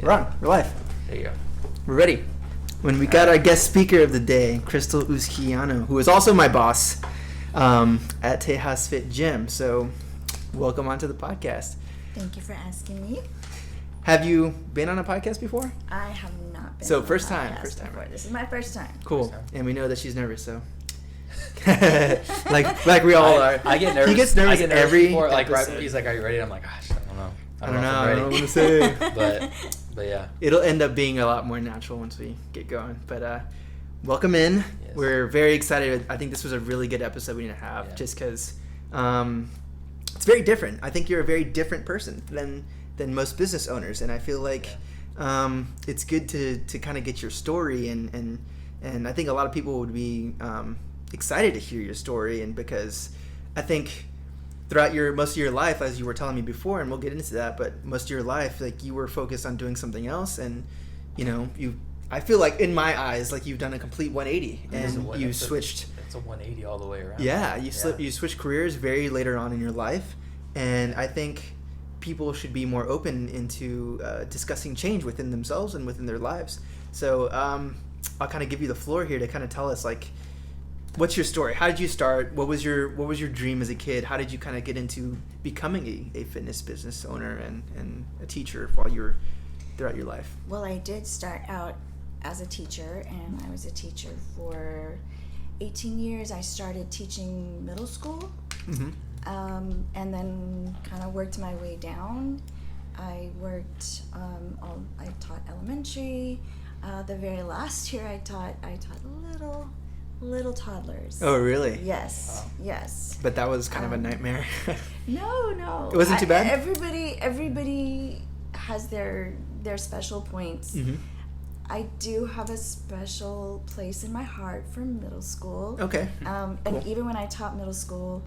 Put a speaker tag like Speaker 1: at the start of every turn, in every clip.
Speaker 1: We're on. We're live.
Speaker 2: There you go.
Speaker 1: We're ready. When we got our guest speaker of the day, Crystal Uzquiano, who is also my boss at Tejasfit Gym. So, welcome onto the podcast.
Speaker 3: Thank you for asking me.
Speaker 1: Have you been on a podcast before?
Speaker 3: I have not been.
Speaker 1: So
Speaker 3: on
Speaker 1: first
Speaker 3: a
Speaker 1: time.
Speaker 3: before. This is my first time.
Speaker 1: Cool.
Speaker 2: First time.
Speaker 1: And we know that she's nervous, so. like we all are.
Speaker 2: I get nervous.
Speaker 1: He gets nervous every
Speaker 2: before, like right
Speaker 1: episode.
Speaker 2: when he's like, "Are you ready?" I'm like, "Gosh, I don't know.
Speaker 1: I don't know
Speaker 2: if I'm
Speaker 1: what
Speaker 2: ready."
Speaker 1: I'm going to say.
Speaker 2: But yeah.
Speaker 1: It'll end up being a lot more natural once we get going. But welcome in.
Speaker 2: Yes.
Speaker 1: We're very excited. I think this was a really good episode we need to have just because it's very different. I think you're a very different person than most business owners. And I feel like it's good to kind of get your story. And I think a lot of people would be excited to hear your story. And because I think throughout most of your life, as you were telling me before, and we'll get into that, but most of your life, like, you were focused on doing something else, and I feel like in my eyes, like, you've done a complete 180, and you switched.
Speaker 2: It's a 180 all the way around.
Speaker 1: Yeah, you switched careers very later on in your life, and I think people should be more open into discussing change within themselves and within their lives. So I'll kind of give you the floor here to kind of tell us, like, what's your story? How did you start? What was your dream as a kid? How did you kind of get into becoming a fitness business owner and a teacher while you were throughout your life?
Speaker 3: Well, I did start out as a teacher, and I was a teacher for 18 years. I started teaching middle school, and then kind of worked my way down. I taught elementary. The very last year I taught little toddlers.
Speaker 1: Oh, really?
Speaker 3: Yes, yes.
Speaker 1: But that was kind of a nightmare.
Speaker 3: No.
Speaker 1: It wasn't too bad?
Speaker 3: Everybody has their special points.
Speaker 1: Mm-hmm.
Speaker 3: I do have a special place in my heart for middle school.
Speaker 1: Okay.
Speaker 3: And
Speaker 1: Cool.
Speaker 3: even when I taught middle school,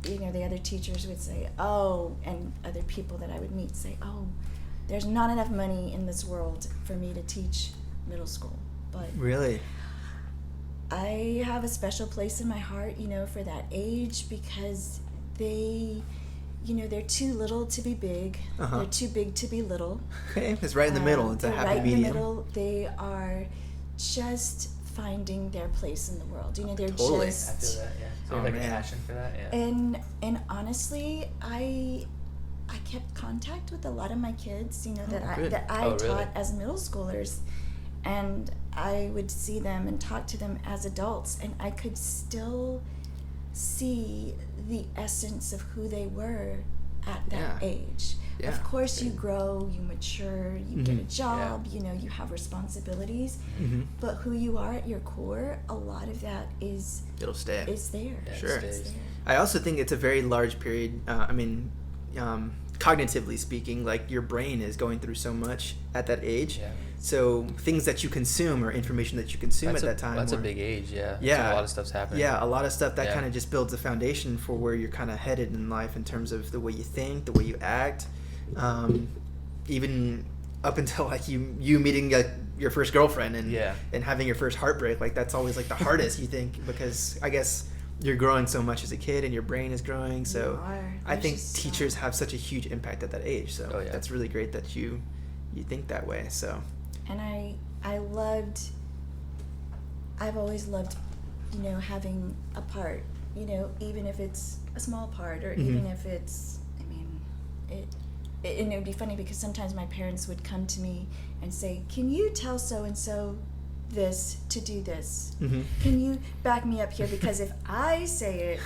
Speaker 3: the other teachers would say, and other people that I would meet say, there's not enough money in this world for me to teach middle school. But
Speaker 1: Really?
Speaker 3: I have a special place in my heart, for that age, because they're too little to be big.
Speaker 1: Uh-huh.
Speaker 3: They're too big to be little.
Speaker 1: Okay, it's right in the middle. It's a
Speaker 3: They're
Speaker 1: happy
Speaker 3: right
Speaker 1: medium.
Speaker 3: in the middle. They are just finding their place in the world. They're
Speaker 1: Totally.
Speaker 2: I
Speaker 3: just.
Speaker 2: feel that. Yeah. So
Speaker 1: Oh,
Speaker 2: you have like
Speaker 1: man.
Speaker 2: a passion for that. Yeah.
Speaker 3: And honestly, I kept contact with a lot of my kids.
Speaker 1: good.
Speaker 3: that I
Speaker 2: Oh, really?
Speaker 3: taught as middle schoolers, and I would see them and talk to them as adults, and I could still see the essence of who they were at that age.
Speaker 1: Yeah.
Speaker 3: Of course, you grow, you mature, you get a job,
Speaker 2: Yeah.
Speaker 3: you have responsibilities,
Speaker 1: Mm-hmm.
Speaker 3: but who you are at your core, a lot of that is
Speaker 1: It'll stay.
Speaker 3: there.
Speaker 2: Yeah, it
Speaker 1: Sure.
Speaker 3: It's
Speaker 2: stays.
Speaker 3: there.
Speaker 1: I also think it's a very large period. Cognitively speaking, like, your brain is going through so much at that age.
Speaker 2: Yeah.
Speaker 1: So things that you consume or information that you consume at that time.
Speaker 2: That's a big age. Yeah.
Speaker 1: Yeah.
Speaker 2: So a lot of stuff's happening.
Speaker 1: Yeah, a lot of stuff that
Speaker 2: Yeah.
Speaker 1: kind of just builds a foundation for where you're kind of headed in life in terms of the way you think, the way you act, even up until like you meeting your first girlfriend and having your first heartbreak. Like, that's always like the hardest, you think, because I guess you're growing so much as a kid and your brain is growing. So
Speaker 3: You are.
Speaker 1: I
Speaker 3: There's
Speaker 1: think
Speaker 3: just
Speaker 1: teachers have such a huge impact at that age. So
Speaker 2: Oh, yeah.
Speaker 1: that's really great that you think that way. So
Speaker 3: And I've always loved, having a part, even if it's a small part, or even if it's, and it would be funny because sometimes my parents would come to me and say, "Can you tell so-and-so this to do this? Can you back me up here? Because if I say it,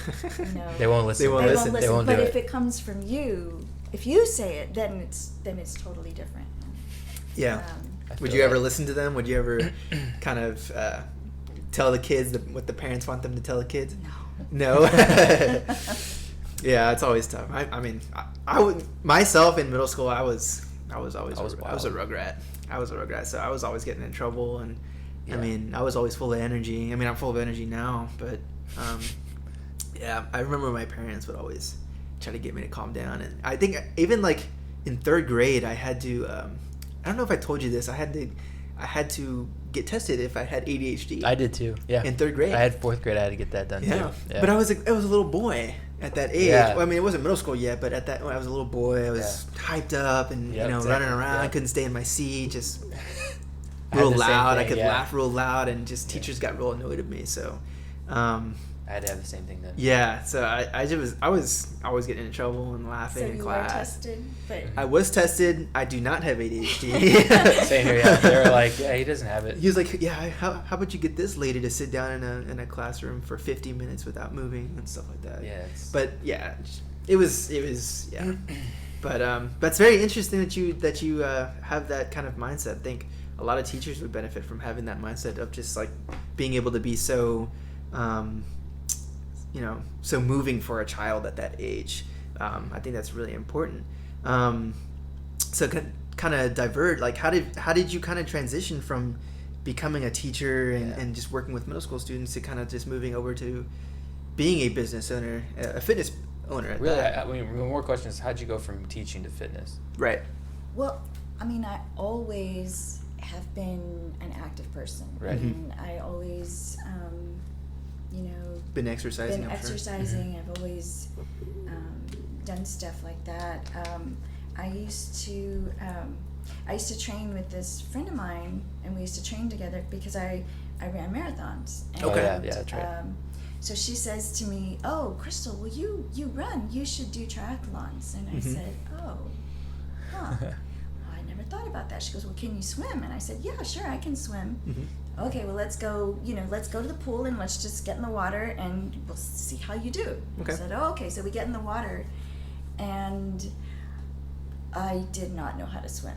Speaker 2: They won't listen.
Speaker 1: They won't
Speaker 3: they
Speaker 1: listen.
Speaker 3: won't
Speaker 2: They
Speaker 3: listen.
Speaker 2: won't
Speaker 3: But
Speaker 2: do
Speaker 3: if
Speaker 2: it.
Speaker 3: it comes from you, if you say it, then it's totally different."
Speaker 1: yeah.
Speaker 2: I
Speaker 1: Would
Speaker 2: feel
Speaker 1: you ever
Speaker 2: that.
Speaker 1: listen to them? Would you ever kind of tell the kids what the parents want them to tell the kids?
Speaker 3: No.
Speaker 1: No? Yeah, it's always tough. I mean, I would myself in middle school. I was always a rugrat. I was a rugrat, so I was always getting in trouble, and I mean, I was always full of energy. I mean, I'm full of energy now, but yeah, I remember my parents would always try to get me to calm down, and I think even like in third grade, I had to. I don't know if I told you this. I had to I had to get tested if I had ADHD.
Speaker 2: I did too. Yeah.
Speaker 1: In 3rd grade.
Speaker 2: I had 4th grade. I had to get that done too. Yeah.
Speaker 1: But I was a little boy at that age.
Speaker 2: Yeah.
Speaker 1: Well, I mean, it wasn't middle school yet, but at that when I was a little boy, I was hyped up and running around. I couldn't stay in my seat, just real loud. I could laugh real loud, and just teachers got real annoyed at me. So.
Speaker 2: I had to have the same thing then.
Speaker 1: Yeah, so I was always getting in trouble and laughing in class.
Speaker 3: So you were tested, but
Speaker 1: I was tested. I do not have ADHD.
Speaker 2: Same here. Yeah, they were like, yeah, he doesn't have it.
Speaker 1: He was like, yeah, how about you get this lady to sit down in a classroom for 50 minutes without moving and stuff like that.
Speaker 2: Yeah.
Speaker 1: But yeah, it was yeah. But it's very interesting that you have that kind of mindset. I think a lot of teachers would benefit from having that mindset of just like being able to be so. So moving for a child at that age. I think that's really important. So kind of divert, like how did you kind of transition from becoming a teacher and just working with middle school students to kind of just moving over to being a business owner, a fitness owner at
Speaker 2: really,
Speaker 1: that?
Speaker 2: I mean, more questions. How'd you go from teaching to fitness?
Speaker 1: Right.
Speaker 3: Well, I mean, I always have been an active person.
Speaker 2: Right.
Speaker 3: And I always,
Speaker 1: been exercising.
Speaker 3: I've always done stuff like that. I used to train with this friend of mine, and we used to train together because I ran marathons. And,
Speaker 1: Okay.
Speaker 2: Yeah, that's right.
Speaker 3: So she says to me, "Oh, Crystal, well, you run. You should do triathlons." And I said, "Oh, huh." I never thought about that. She goes, "Well, can you swim?" And I said, "Yeah, sure, I can swim." Okay, well, let's go to the pool and let's just get in the water and we'll see how you do.
Speaker 1: Okay.
Speaker 3: I said, "Oh, okay." So we get in the water, and I did not know how to swim.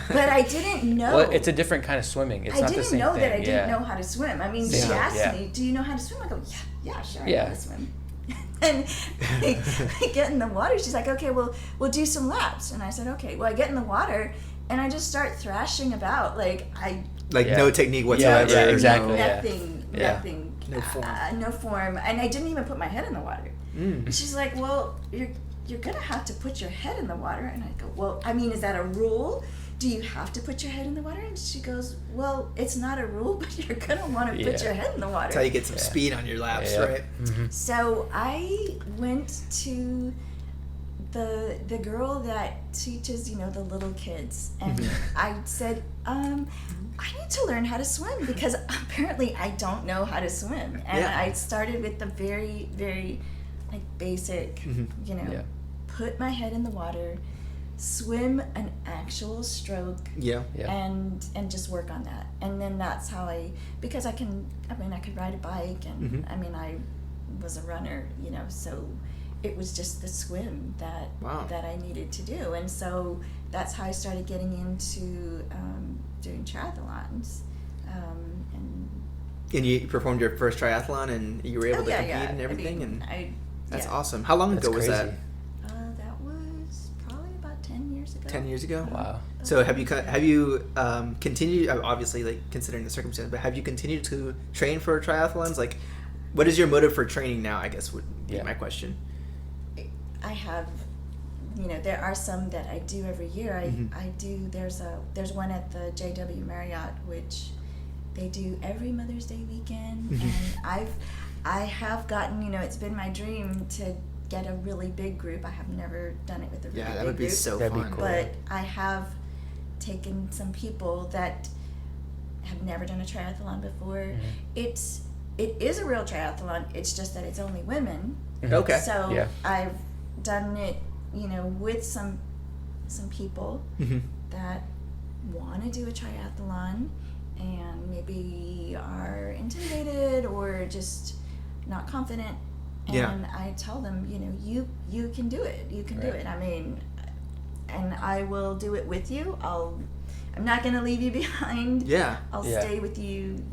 Speaker 3: But I didn't know.
Speaker 2: Well, it's a different kind of swimming. It's not the same thing.
Speaker 3: I didn't know that I didn't know how to swim. I mean, she asked me, "Do you know how to swim?" I go, yeah, sure, I know how to swim. And I get in the water. She's like, "Okay, well, we'll do some laps." And I said, "Okay." Well, I get in the water, and I just start thrashing about.
Speaker 1: No technique whatsoever.
Speaker 2: Yeah, exactly.
Speaker 3: Nothing.
Speaker 1: No form.
Speaker 3: No form. And I didn't even put my head in the water. She's like, "Well, you're going to have to put your head in the water." And I go, "Well, I mean, is that a rule? Do you have to put your head in the water?" And she goes, "Well, it's not a rule, but you're going to want to put your head in the water."
Speaker 1: That's how you get some speed on your laps, right?
Speaker 3: So I went to the girl that teaches, the little kids, and I said, "I need to learn how to swim because apparently I don't know how to swim." And I started with the very, very basic, put my head in the water, swim an actual stroke, and just work on that. And then that's how because I could ride a bike, and I was a runner, so it was just the swim that I needed to do. And so that's how I started getting into doing triathlons.
Speaker 1: And you performed your first triathlon, and you were able to compete and everything. That's awesome. How long ago was that?
Speaker 3: That was probably about 10 years ago.
Speaker 1: 10 years ago?
Speaker 2: Wow.
Speaker 1: So have you continued, obviously considering the circumstance, but have you continued to train for triathlons? What is your motive for training now, I guess would be my question.
Speaker 3: I have, there are some that I do every year. I do, there's one at the JW Marriott, which they do every Mother's Day weekend. And I have gotten, it's been my dream to get a really big group. I have never done it with a really big group.
Speaker 1: Yeah, that would be so fun.
Speaker 2: Be cool.
Speaker 3: But I have taken some people that have never done a triathlon before. It is a real triathlon. It's just that it's only women.
Speaker 1: Okay.
Speaker 3: So I've done it, with some people that want to do a triathlon and maybe are intimidated or just not confident. And I tell them, you can do it. You can do it. I mean, and I will do it with you. I'm not going to leave you behind. I'll stay with you,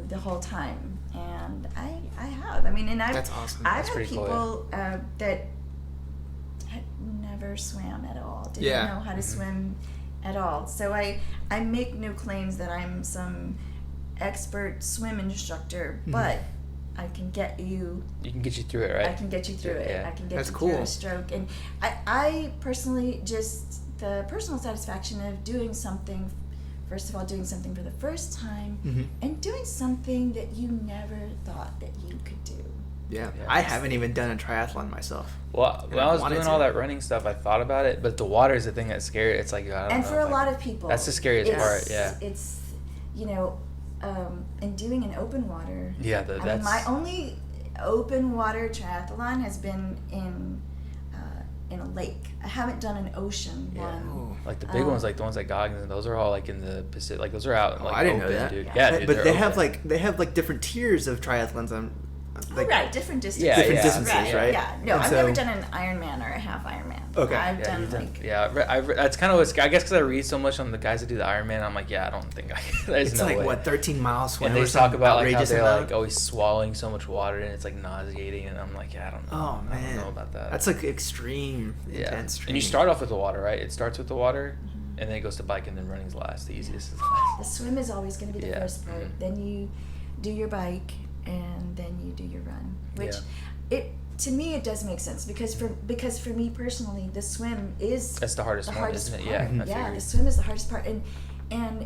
Speaker 3: the whole time. And I have. I mean, and
Speaker 1: that's awesome.
Speaker 3: I've had people that had never swam at all, didn't know how to swim at all. So I make no claims that I'm some expert swim instructor, but I can get you.
Speaker 2: You can get you through it, right?
Speaker 3: I can get you through it.
Speaker 2: Yeah.
Speaker 3: I can get
Speaker 1: That's
Speaker 3: you
Speaker 1: cool.
Speaker 3: through a stroke. And I personally, just the personal satisfaction of doing something first of all, doing something for the first time,
Speaker 1: Mm-hmm.
Speaker 3: and doing something that you never thought that you could do.
Speaker 1: Yeah.
Speaker 2: Yeah.
Speaker 1: I haven't even done a triathlon myself.
Speaker 2: Well, when
Speaker 1: I
Speaker 2: I was
Speaker 1: wanted
Speaker 2: doing
Speaker 1: to.
Speaker 2: all that running stuff, I thought about it, but the water is the thing that's scary. It's like, I don't
Speaker 3: And
Speaker 2: know
Speaker 3: for a
Speaker 2: if I
Speaker 3: lot
Speaker 2: can-
Speaker 3: of people,
Speaker 2: That's the scariest part, yeah.
Speaker 3: It's, and doing an open water.
Speaker 2: Yeah,
Speaker 3: I mean,
Speaker 2: that's...
Speaker 3: my only open water triathlon has been in a lake. I haven't done an ocean
Speaker 2: Yeah.
Speaker 3: one.
Speaker 1: Oh.
Speaker 2: Like the big ones, like the ones like Goggins, those are all like in the Pacific. Like those are out.
Speaker 1: Oh,
Speaker 2: Like
Speaker 1: I didn't know
Speaker 2: open,
Speaker 1: that.
Speaker 2: dude.
Speaker 3: Yeah.
Speaker 2: Yeah, dude,
Speaker 1: But
Speaker 2: they're
Speaker 1: they have
Speaker 2: open.
Speaker 1: like different tiers of triathlons.
Speaker 3: Right, different distances.
Speaker 2: Yeah,
Speaker 1: different
Speaker 2: yeah.
Speaker 1: distances, right?
Speaker 3: Yeah, no,
Speaker 1: And
Speaker 3: I've
Speaker 1: so-
Speaker 3: never done an Ironman or a half Ironman.
Speaker 1: Okay.
Speaker 3: I've
Speaker 2: Yeah,
Speaker 3: done
Speaker 2: you've
Speaker 3: like
Speaker 2: that's kind of what's. I guess because I read so much on the guys that do the Ironman, I'm like, yeah, I don't think I. There's
Speaker 1: It's
Speaker 2: no
Speaker 1: like
Speaker 2: way.
Speaker 1: what 13 miles swim.
Speaker 2: And they
Speaker 1: or
Speaker 2: talk
Speaker 1: some
Speaker 2: about like how
Speaker 1: outrageous
Speaker 2: they're
Speaker 1: amount?
Speaker 2: like always swallowing so much water and it's like nauseating, and I'm like, yeah, I don't know.
Speaker 1: Oh man,
Speaker 2: I don't know about that.
Speaker 1: That's like extreme,
Speaker 2: yeah.
Speaker 1: intense.
Speaker 2: And you
Speaker 1: training.
Speaker 2: start off with the water, right? It starts with the water, and then it goes to bike, and then running's last. The easiest is last.
Speaker 3: the swim is always going to be the
Speaker 2: Yeah.
Speaker 3: first part.
Speaker 2: Mhm.
Speaker 3: Then you do your bike, and then you do your run. Which
Speaker 2: Yeah.
Speaker 3: to me it does make sense because for me personally, the swim is
Speaker 2: That's the hardest
Speaker 3: the
Speaker 2: one,
Speaker 3: hardest
Speaker 2: isn't it?
Speaker 3: part.
Speaker 2: Yeah. I
Speaker 3: Yeah,
Speaker 2: figured.
Speaker 3: the swim is the hardest part, and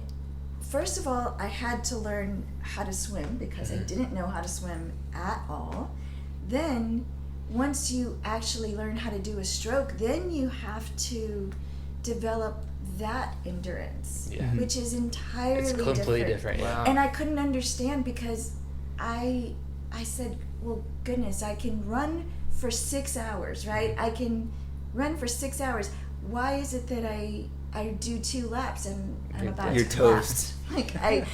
Speaker 3: first of all, I had to learn how to swim because I
Speaker 2: Mhm.
Speaker 3: didn't know how to swim at all. Then, once you actually learn how to do a stroke, then you have to develop that endurance,
Speaker 2: Yeah.
Speaker 1: Mhm.
Speaker 3: which is entirely
Speaker 2: It's completely different. Yeah.
Speaker 1: Wow.
Speaker 3: And I couldn't understand because I said, well, goodness, I can run for 6 hours, right? I can run for 6 hours. Why is it that I do 2 laps and I'm
Speaker 2: You're
Speaker 3: about
Speaker 1: You're
Speaker 3: to
Speaker 1: toast.
Speaker 3: collapse? Like I,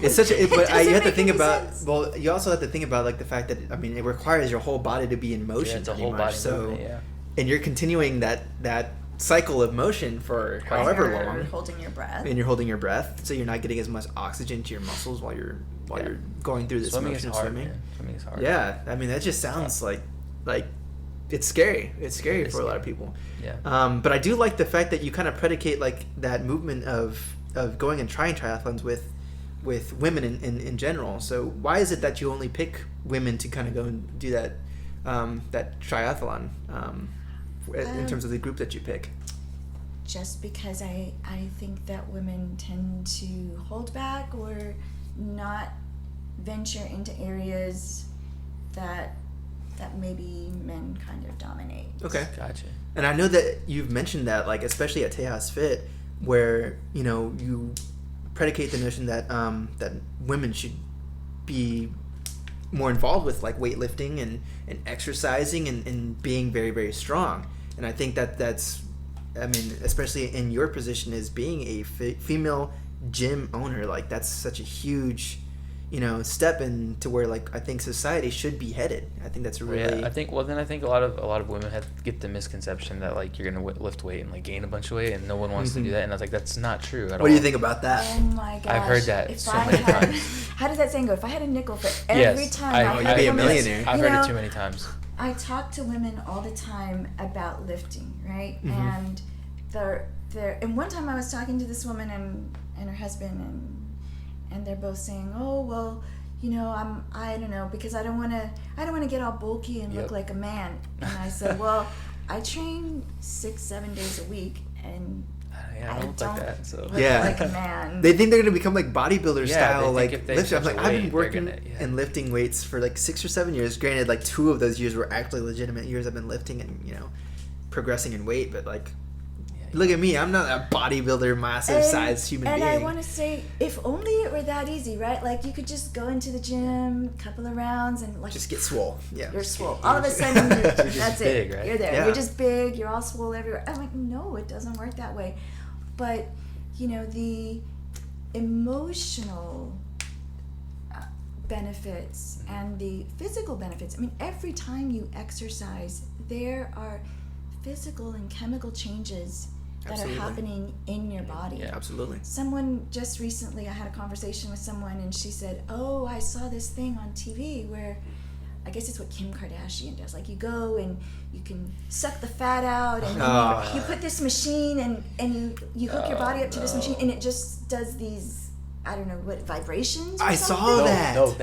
Speaker 1: It's such a.
Speaker 3: it
Speaker 1: But you
Speaker 3: doesn't
Speaker 1: have to
Speaker 3: make
Speaker 1: think
Speaker 3: any
Speaker 1: about.
Speaker 3: sense.
Speaker 1: Well, you also have to think about like the fact that it requires your whole body to be in motion.
Speaker 2: Yeah, it's a
Speaker 1: pretty
Speaker 2: whole
Speaker 1: much.
Speaker 2: body
Speaker 1: So,
Speaker 2: movement, yeah.
Speaker 1: and you're continuing that cycle of motion for however
Speaker 3: You're
Speaker 1: long,
Speaker 3: holding your breath.
Speaker 1: and you're holding your breath, so you're not getting as much oxygen to your muscles while you're
Speaker 2: Yeah.
Speaker 1: going through this
Speaker 2: Swimming is
Speaker 1: motion of
Speaker 2: hard,
Speaker 1: swimming.
Speaker 2: man. Swimming is hard.
Speaker 1: Yeah, that just sounds like it's scary. It's scary
Speaker 2: It is
Speaker 1: for a lot of
Speaker 2: scary.
Speaker 1: people.
Speaker 2: Yeah.
Speaker 1: But I do like the fact that you kind of predicate like that movement of going and trying triathlons with women in general. So why is it that you only pick women to kind of go and do that that triathlon in terms of the group that you pick?
Speaker 3: Just because I think that women tend to hold back or not venture into areas that maybe men kind of dominate.
Speaker 1: Okay.
Speaker 2: Gotcha.
Speaker 1: And I know that you've mentioned that, like, especially at Tejasfit, where, you predicate the notion that that women should be more involved with, like, weightlifting and exercising and being very, very strong. And I think that's, especially in your position as being a female gym owner, like, that's such a huge, step into where, like, I think society should be headed. I think that's really...
Speaker 2: Yeah, I think a lot of women get the misconception that like you're gonna lift weight and like gain a bunch of weight, and no one wants to do that. And I was like, that's not true at all.
Speaker 1: What do you think about that?
Speaker 3: Oh my gosh!
Speaker 2: I've heard that
Speaker 3: If
Speaker 2: so
Speaker 3: I
Speaker 2: many
Speaker 3: had,
Speaker 2: times.
Speaker 3: How does that saying go? If I had a nickel for every time I
Speaker 1: you'd
Speaker 3: had
Speaker 1: be a
Speaker 3: women-
Speaker 1: millionaire.
Speaker 2: I've
Speaker 3: You
Speaker 2: heard
Speaker 3: know,
Speaker 2: it too many times.
Speaker 3: I talk to women all the time about lifting, right?
Speaker 1: Mhm.
Speaker 3: And and one time I was talking to this woman and her husband, and they're both saying, "Oh well, I don't know, because I don't want to get all bulky and look
Speaker 2: Yep.
Speaker 3: like a man." And I said, "Well, I train 6-7 days a week, and
Speaker 2: Yeah, I don't look like that. So
Speaker 3: look
Speaker 1: Yeah.
Speaker 3: like a man."
Speaker 1: They think they're gonna become like bodybuilder
Speaker 2: Yeah,
Speaker 1: style,
Speaker 2: they think
Speaker 1: like
Speaker 2: if they
Speaker 1: lifting. I'm
Speaker 2: touch
Speaker 1: like,
Speaker 2: a
Speaker 1: I've
Speaker 2: weight,
Speaker 1: been
Speaker 2: they're
Speaker 1: working
Speaker 2: gonna- yeah.
Speaker 1: and lifting weights for like 6 or 7 years. Granted, like 2 of those years were actually legitimate years I've been lifting and progressing in weight. But like, look at me, I'm not a bodybuilder, massive size human
Speaker 3: and
Speaker 1: being.
Speaker 3: I want to say, if only it were that easy, right? Like, you could just go into the gym, couple of rounds, and like
Speaker 1: Just get swole. Yeah.
Speaker 3: you're swole. All of a sudden,
Speaker 2: just
Speaker 3: that's
Speaker 2: big,
Speaker 3: it.
Speaker 2: right?
Speaker 3: You're there.
Speaker 1: Yeah.
Speaker 3: You're just big. You're all swole everywhere. I'm like, no, it doesn't work that way. But the emotional benefits and the physical benefits. I mean, every time you exercise, there are physical and chemical changes that
Speaker 1: Absolutely.
Speaker 3: are happening in your body.
Speaker 2: Yeah.
Speaker 1: Absolutely.
Speaker 3: Someone just recently, I had a conversation with someone, and she said, "Oh, I saw this thing on TV where, I guess it's what Kim Kardashian does. Like, you go and you can suck the fat out, and
Speaker 1: Oh.
Speaker 3: you put this machine and you hook your body up to this machine, and it just does these, I don't know what, vibrations. Or
Speaker 1: I
Speaker 3: something?
Speaker 1: saw that.
Speaker 2: No,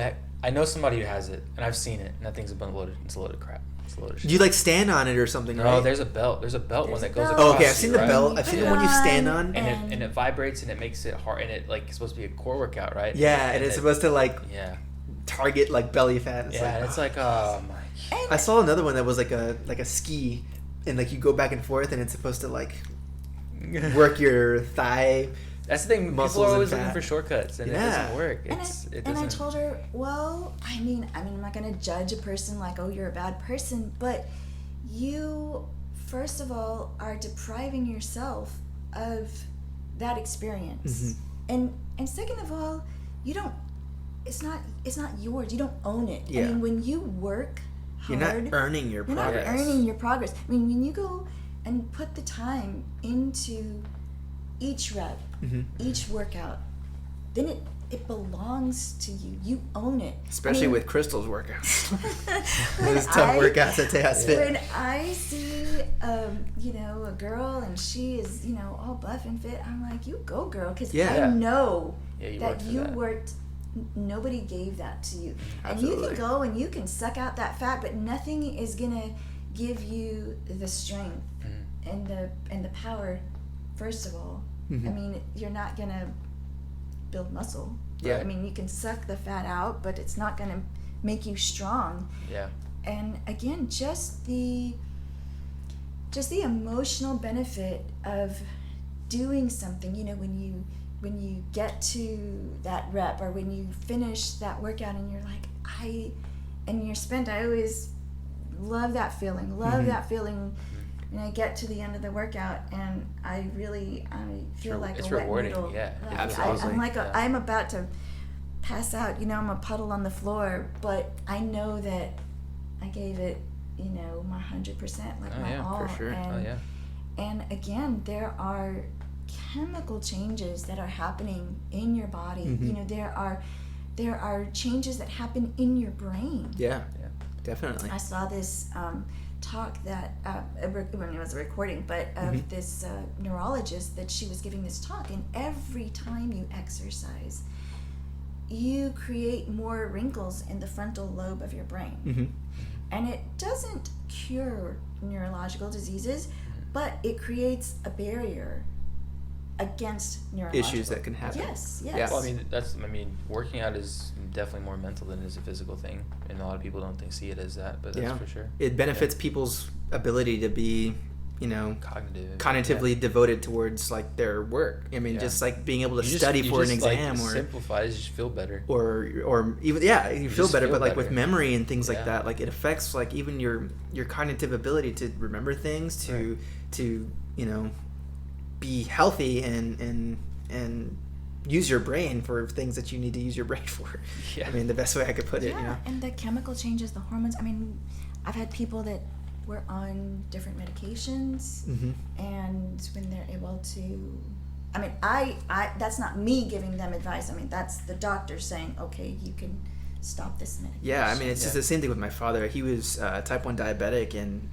Speaker 2: I know somebody who has it, and I've seen it, and that thing's been loaded. It's a load of crap. It's a load of shit.
Speaker 1: Do you like stand on it or something?
Speaker 2: No,
Speaker 1: right?
Speaker 2: there's a belt. There's a belt one that goes
Speaker 3: belt.
Speaker 2: across.
Speaker 1: Oh, okay, I've seen the
Speaker 2: right?
Speaker 1: belt. I've seen the one you stand on.
Speaker 2: And it vibrates and it makes it hard, and it like it's supposed to be a core workout, right?
Speaker 1: Yeah, and it's supposed to like
Speaker 2: yeah
Speaker 1: target like belly fat. It's
Speaker 2: yeah,
Speaker 1: like,
Speaker 2: and it's like oh my.
Speaker 1: I saw another one that was like a ski, and like you go back and forth, and it's supposed to like work your thigh.
Speaker 2: That's the thing. People
Speaker 1: muscles
Speaker 2: are
Speaker 1: and
Speaker 2: always looking
Speaker 1: fat.
Speaker 2: for shortcuts, and it doesn't work.
Speaker 3: And
Speaker 2: It
Speaker 3: I
Speaker 2: doesn't.
Speaker 3: told her, well, I mean, I'm not going to judge a person like, oh, you're a bad person, but you, first of all, are depriving yourself of that experience, and second of all, you don't. It's not yours. You don't own it.
Speaker 1: Yeah.
Speaker 3: I mean, when you work hard,
Speaker 1: You're not earning your
Speaker 3: you're
Speaker 1: progress.
Speaker 3: not earning your progress. I mean, when you go and put the time into each rep, each workout, then it belongs to you. You own it.
Speaker 1: Especially
Speaker 3: I mean,
Speaker 1: with Crystal's workouts. Those tough workouts at Tejasfit.
Speaker 3: when I see, a girl and she is, all buff and fit, I'm like, you go, girl, because I know that you worked. Nobody gave that to you,
Speaker 1: Absolutely.
Speaker 3: and you can go and you can suck out that fat, but nothing is gonna give you the strength and the power. First of all, I mean, you're not gonna build muscle.
Speaker 1: Yeah.
Speaker 3: I mean, you can suck the fat out, but it's not gonna make you strong.
Speaker 2: Yeah.
Speaker 3: And again, just the emotional benefit of doing something, when you get to that rep or when you finish that workout and you're like, I always love that feeling, when I get to the end of the workout and I feel like
Speaker 2: it's
Speaker 3: a wet
Speaker 2: rewarding,
Speaker 3: noodle.
Speaker 2: yeah,
Speaker 3: Like,
Speaker 1: absolutely.
Speaker 3: I'm like I'm about to pass out, I'm a puddle on the floor, but I know that I gave it, my 100%, like my all.
Speaker 1: For sure.
Speaker 3: And again, there are chemical changes that are happening in your body. There are changes that happen in your brain.
Speaker 1: Yeah, definitely.
Speaker 3: I saw this talk that when it was a recording, but of this neurologist that she was giving this talk, and every time you exercise, you create more wrinkles in the frontal lobe of your brain. And it doesn't cure neurological diseases, but it creates a barrier against neurological
Speaker 1: issues that can happen.
Speaker 3: Yes.
Speaker 1: Yeah.
Speaker 2: Well, I mean, working out is definitely more mental than it is a physical thing, and a lot of people don't see it as that, but that's for sure.
Speaker 1: It benefits people's ability to be, cognitively devoted towards like their work. I mean, just like being able to study for an exam, or
Speaker 2: simplifies, you just feel better,
Speaker 1: or even you feel better, but like with memory and things like that, like it affects like even your cognitive ability to remember things, to be healthy and use your brain for things that you need to use your brain for.
Speaker 2: Yeah.
Speaker 1: I mean, the best way I could put it.
Speaker 3: And the chemical changes, the hormones. I mean, I've had people that were on different medications, and when they're able to, I mean, I that's not me giving them advice. I mean, that's the doctor saying, okay, you can stop this medication.
Speaker 1: Yeah, I mean, it's just the same thing with my father. He was type 1 diabetic, and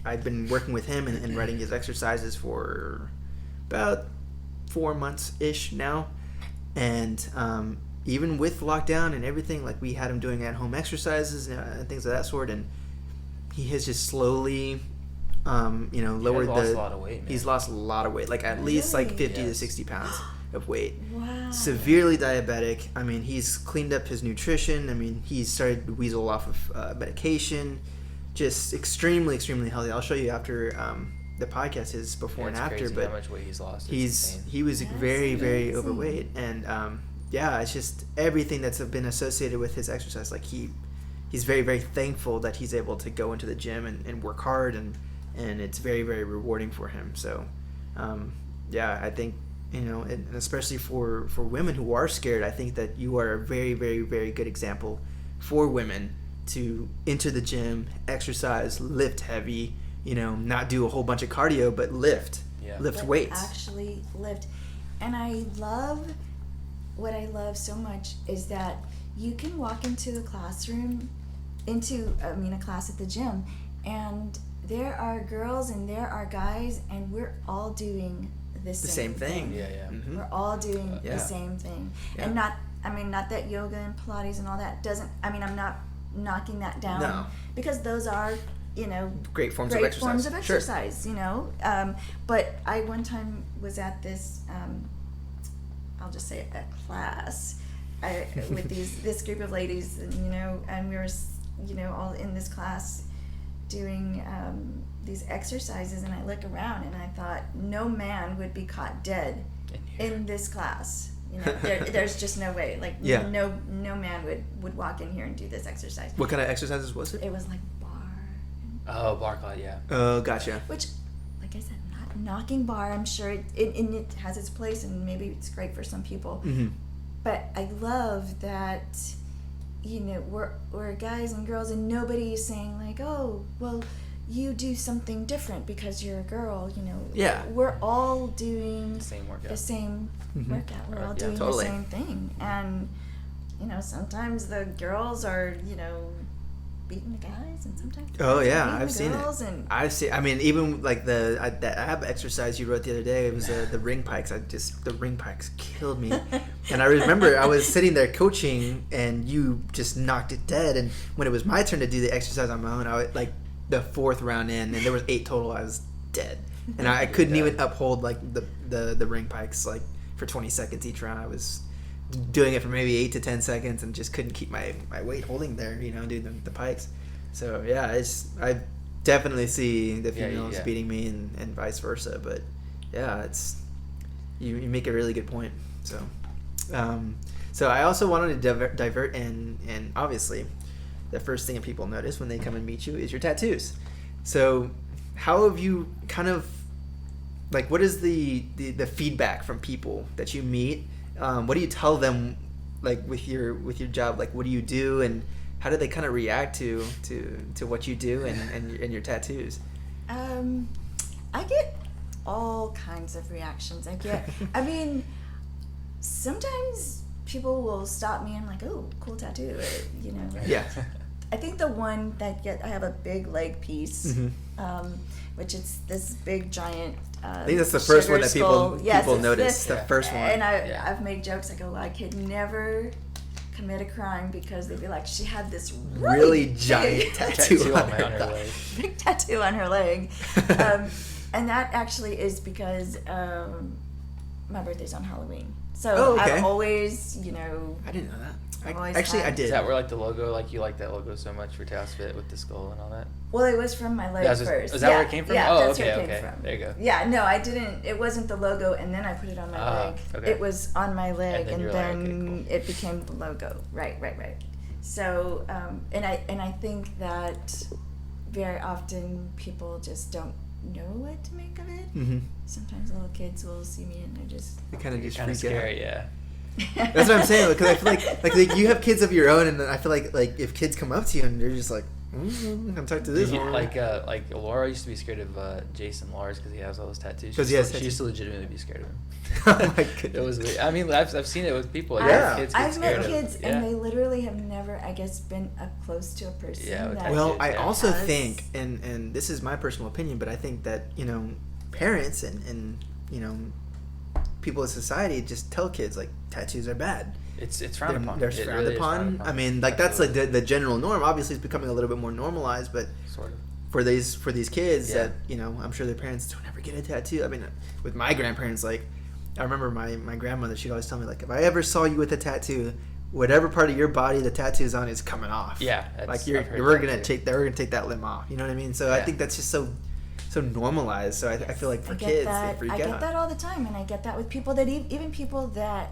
Speaker 1: I'd been working with him and writing his exercises for about 4 months-ish now. And even with lockdown and everything, like we had him doing at-home exercises and things of that sort, and he has just slowly, lowered
Speaker 2: lost a lot of weight, man.
Speaker 1: He's lost a lot of weight, like at least like 50 to 60 pounds of weight.
Speaker 3: Wow.
Speaker 1: Severely diabetic. I mean, he's cleaned up his nutrition. I mean, he's started to weasel off of medication. Just extremely, extremely healthy. I'll show you after the podcast his before and after.
Speaker 2: Crazy
Speaker 1: but
Speaker 2: how much weight he's lost.
Speaker 1: He was very, very overweight, and it's just everything that's been associated with his exercise. Like he's very, very thankful that he's able to go into the gym and work hard, and it's very, very rewarding for him. So I think and especially for women who are scared, I think that you are a very, very, very good example for women to enter the gym, exercise, lift heavy, not do a whole bunch of cardio, but lift weights. Actually
Speaker 3: lift. And what I love so much is that you can walk into a class at the gym, and there are girls and there are guys, and we're all doing the same thing.
Speaker 2: Yeah.
Speaker 1: Mm-hmm.
Speaker 3: We're all doing the same thing. And not that yoga and Pilates and all that doesn't, I'm not knocking that down.
Speaker 1: No.
Speaker 3: Because those are,
Speaker 1: great forms of exercise.
Speaker 3: Sure. But I one time was at this, I'll just say a class, with this group of ladies, and we were, all in this class doing these exercises, and I look around and I thought, no man would be caught dead in this class. There's just no way. Like, no man would walk in here and do this exercise.
Speaker 1: What kind of exercises was it?
Speaker 3: It was like bar.
Speaker 2: Oh, bar clot, yeah.
Speaker 1: Oh, gotcha.
Speaker 3: Which, like I said, not knocking bar. I'm sure it has its place, and maybe it's great for some people.
Speaker 1: Mm-hmm.
Speaker 3: But I love that, we're guys and girls, and nobody is saying like, oh, well, you do something different because you're a girl.
Speaker 1: Yeah.
Speaker 3: We're all doing
Speaker 2: The same workout.
Speaker 3: the same
Speaker 1: Mm-hmm.
Speaker 3: workout. We're all
Speaker 2: Yeah,
Speaker 3: doing
Speaker 1: totally.
Speaker 3: the same thing, and sometimes the girls are beating the guys, and sometimes the
Speaker 1: Oh
Speaker 3: guys are
Speaker 1: yeah,
Speaker 3: beating
Speaker 1: I've
Speaker 3: the
Speaker 1: seen
Speaker 3: girls,
Speaker 1: it.
Speaker 3: And
Speaker 1: I see. I mean, even like that ab exercise you wrote the other day. It was the ring pikes. The ring pikes killed me. And I remember I was sitting there coaching, and you just knocked it dead. And when it was my turn to do the exercise on my own, I was like the 4th round in, and there was 8 total. I was dead, and I couldn't even uphold like the ring pikes like for 20 seconds each round. I was doing it for maybe 8 to 10 seconds and just couldn't keep my weight holding there, doing the pikes. So yeah, I definitely see the females beating me and vice versa. But yeah, it's you make a really good point. So so I also wanted to divert and obviously the first thing that people notice when they come and meet you is your tattoos. So how have you kind of like, what is the feedback from people that you meet? What do you tell them, like with your job? Like, what do you do, and how do they kind of react to what you do and your tattoos?
Speaker 3: I get all kinds of reactions. I mean, sometimes people will stop me and like, oh, cool tattoo, or,
Speaker 1: Yeah.
Speaker 3: I think the one that I have a big leg piece,
Speaker 1: Mm-hmm.
Speaker 3: Which it's this big giant.
Speaker 1: I think that's the first one that people notice. The first one.
Speaker 3: And I've made jokes. I go, well, I could never commit a crime because they'd be like, she had this really
Speaker 1: giant tattoo on her leg.
Speaker 3: Big tattoo on her leg. And that actually is because my birthday's on Halloween. So I've always,
Speaker 1: I didn't know that. I did.
Speaker 2: Is that where like the logo, like you like that logo so much for Tejasfit with the skull and all that?
Speaker 3: Well, it was from my leg first.
Speaker 2: Is that where it came from?
Speaker 3: Yeah,
Speaker 2: oh,
Speaker 3: that's
Speaker 2: okay,
Speaker 3: where it came
Speaker 2: okay.
Speaker 3: from.
Speaker 2: There you go.
Speaker 3: Yeah, no, I didn't. It wasn't the logo, and then I put it on my leg.
Speaker 2: Okay.
Speaker 3: It was on my leg, and then
Speaker 2: okay, cool.
Speaker 3: it became the logo. Right. So, and I think that very often people just don't know what to make of it.
Speaker 1: Mm-hmm.
Speaker 3: Sometimes little kids will see me and
Speaker 1: They kind of just
Speaker 2: Kind of
Speaker 1: freak out.
Speaker 2: scary, yeah.
Speaker 1: That's what I'm saying, because I feel like you have kids of your own, and I feel like if kids come up to you and they're just like, I'm talking to this one.
Speaker 2: Like Laura used to be scared of Jason Lars because he has all those tattoos.
Speaker 1: Because he has
Speaker 2: She used to legitimately be scared of him.
Speaker 1: Oh my goodness.
Speaker 2: It was weird. I mean, I've seen it with people. Like,
Speaker 1: Yeah.
Speaker 2: kids get
Speaker 3: I've
Speaker 2: scared
Speaker 3: met
Speaker 2: of
Speaker 3: kids,
Speaker 2: them.
Speaker 3: and they literally have never, I guess, been up close to a person.
Speaker 2: Yeah, with
Speaker 3: that
Speaker 1: Well, I
Speaker 2: Yeah.
Speaker 1: also
Speaker 3: has-
Speaker 1: think, and this is my personal opinion, but I think that parents and people in society just tell kids like tattoos are bad.
Speaker 2: It's frowned upon.
Speaker 1: They're
Speaker 2: It
Speaker 1: frowned
Speaker 2: really is
Speaker 1: upon.
Speaker 2: frowned upon.
Speaker 1: I mean, like that's like
Speaker 2: Absolutely.
Speaker 1: the general norm. Obviously, it's becoming a little bit more normalized, but
Speaker 2: Sort of.
Speaker 1: for these kids
Speaker 2: Yeah.
Speaker 1: that I'm sure their parents don't ever get a tattoo. I mean, with my grandparents, like I remember my grandmother, she'd always tell me like, if I ever saw you with a tattoo, whatever part of your body the tattoo is on is coming off.
Speaker 2: Yeah,
Speaker 1: like
Speaker 2: I've heard
Speaker 1: we're
Speaker 2: that
Speaker 1: gonna
Speaker 2: too.
Speaker 1: we're gonna take that limb off. You know what I mean? So I
Speaker 2: Yeah.
Speaker 1: think that's just so normalized. So I feel like for
Speaker 3: I get
Speaker 1: kids,
Speaker 3: that.
Speaker 1: they freak
Speaker 3: I
Speaker 1: out.
Speaker 3: get that all the time, and I get that with people that even people that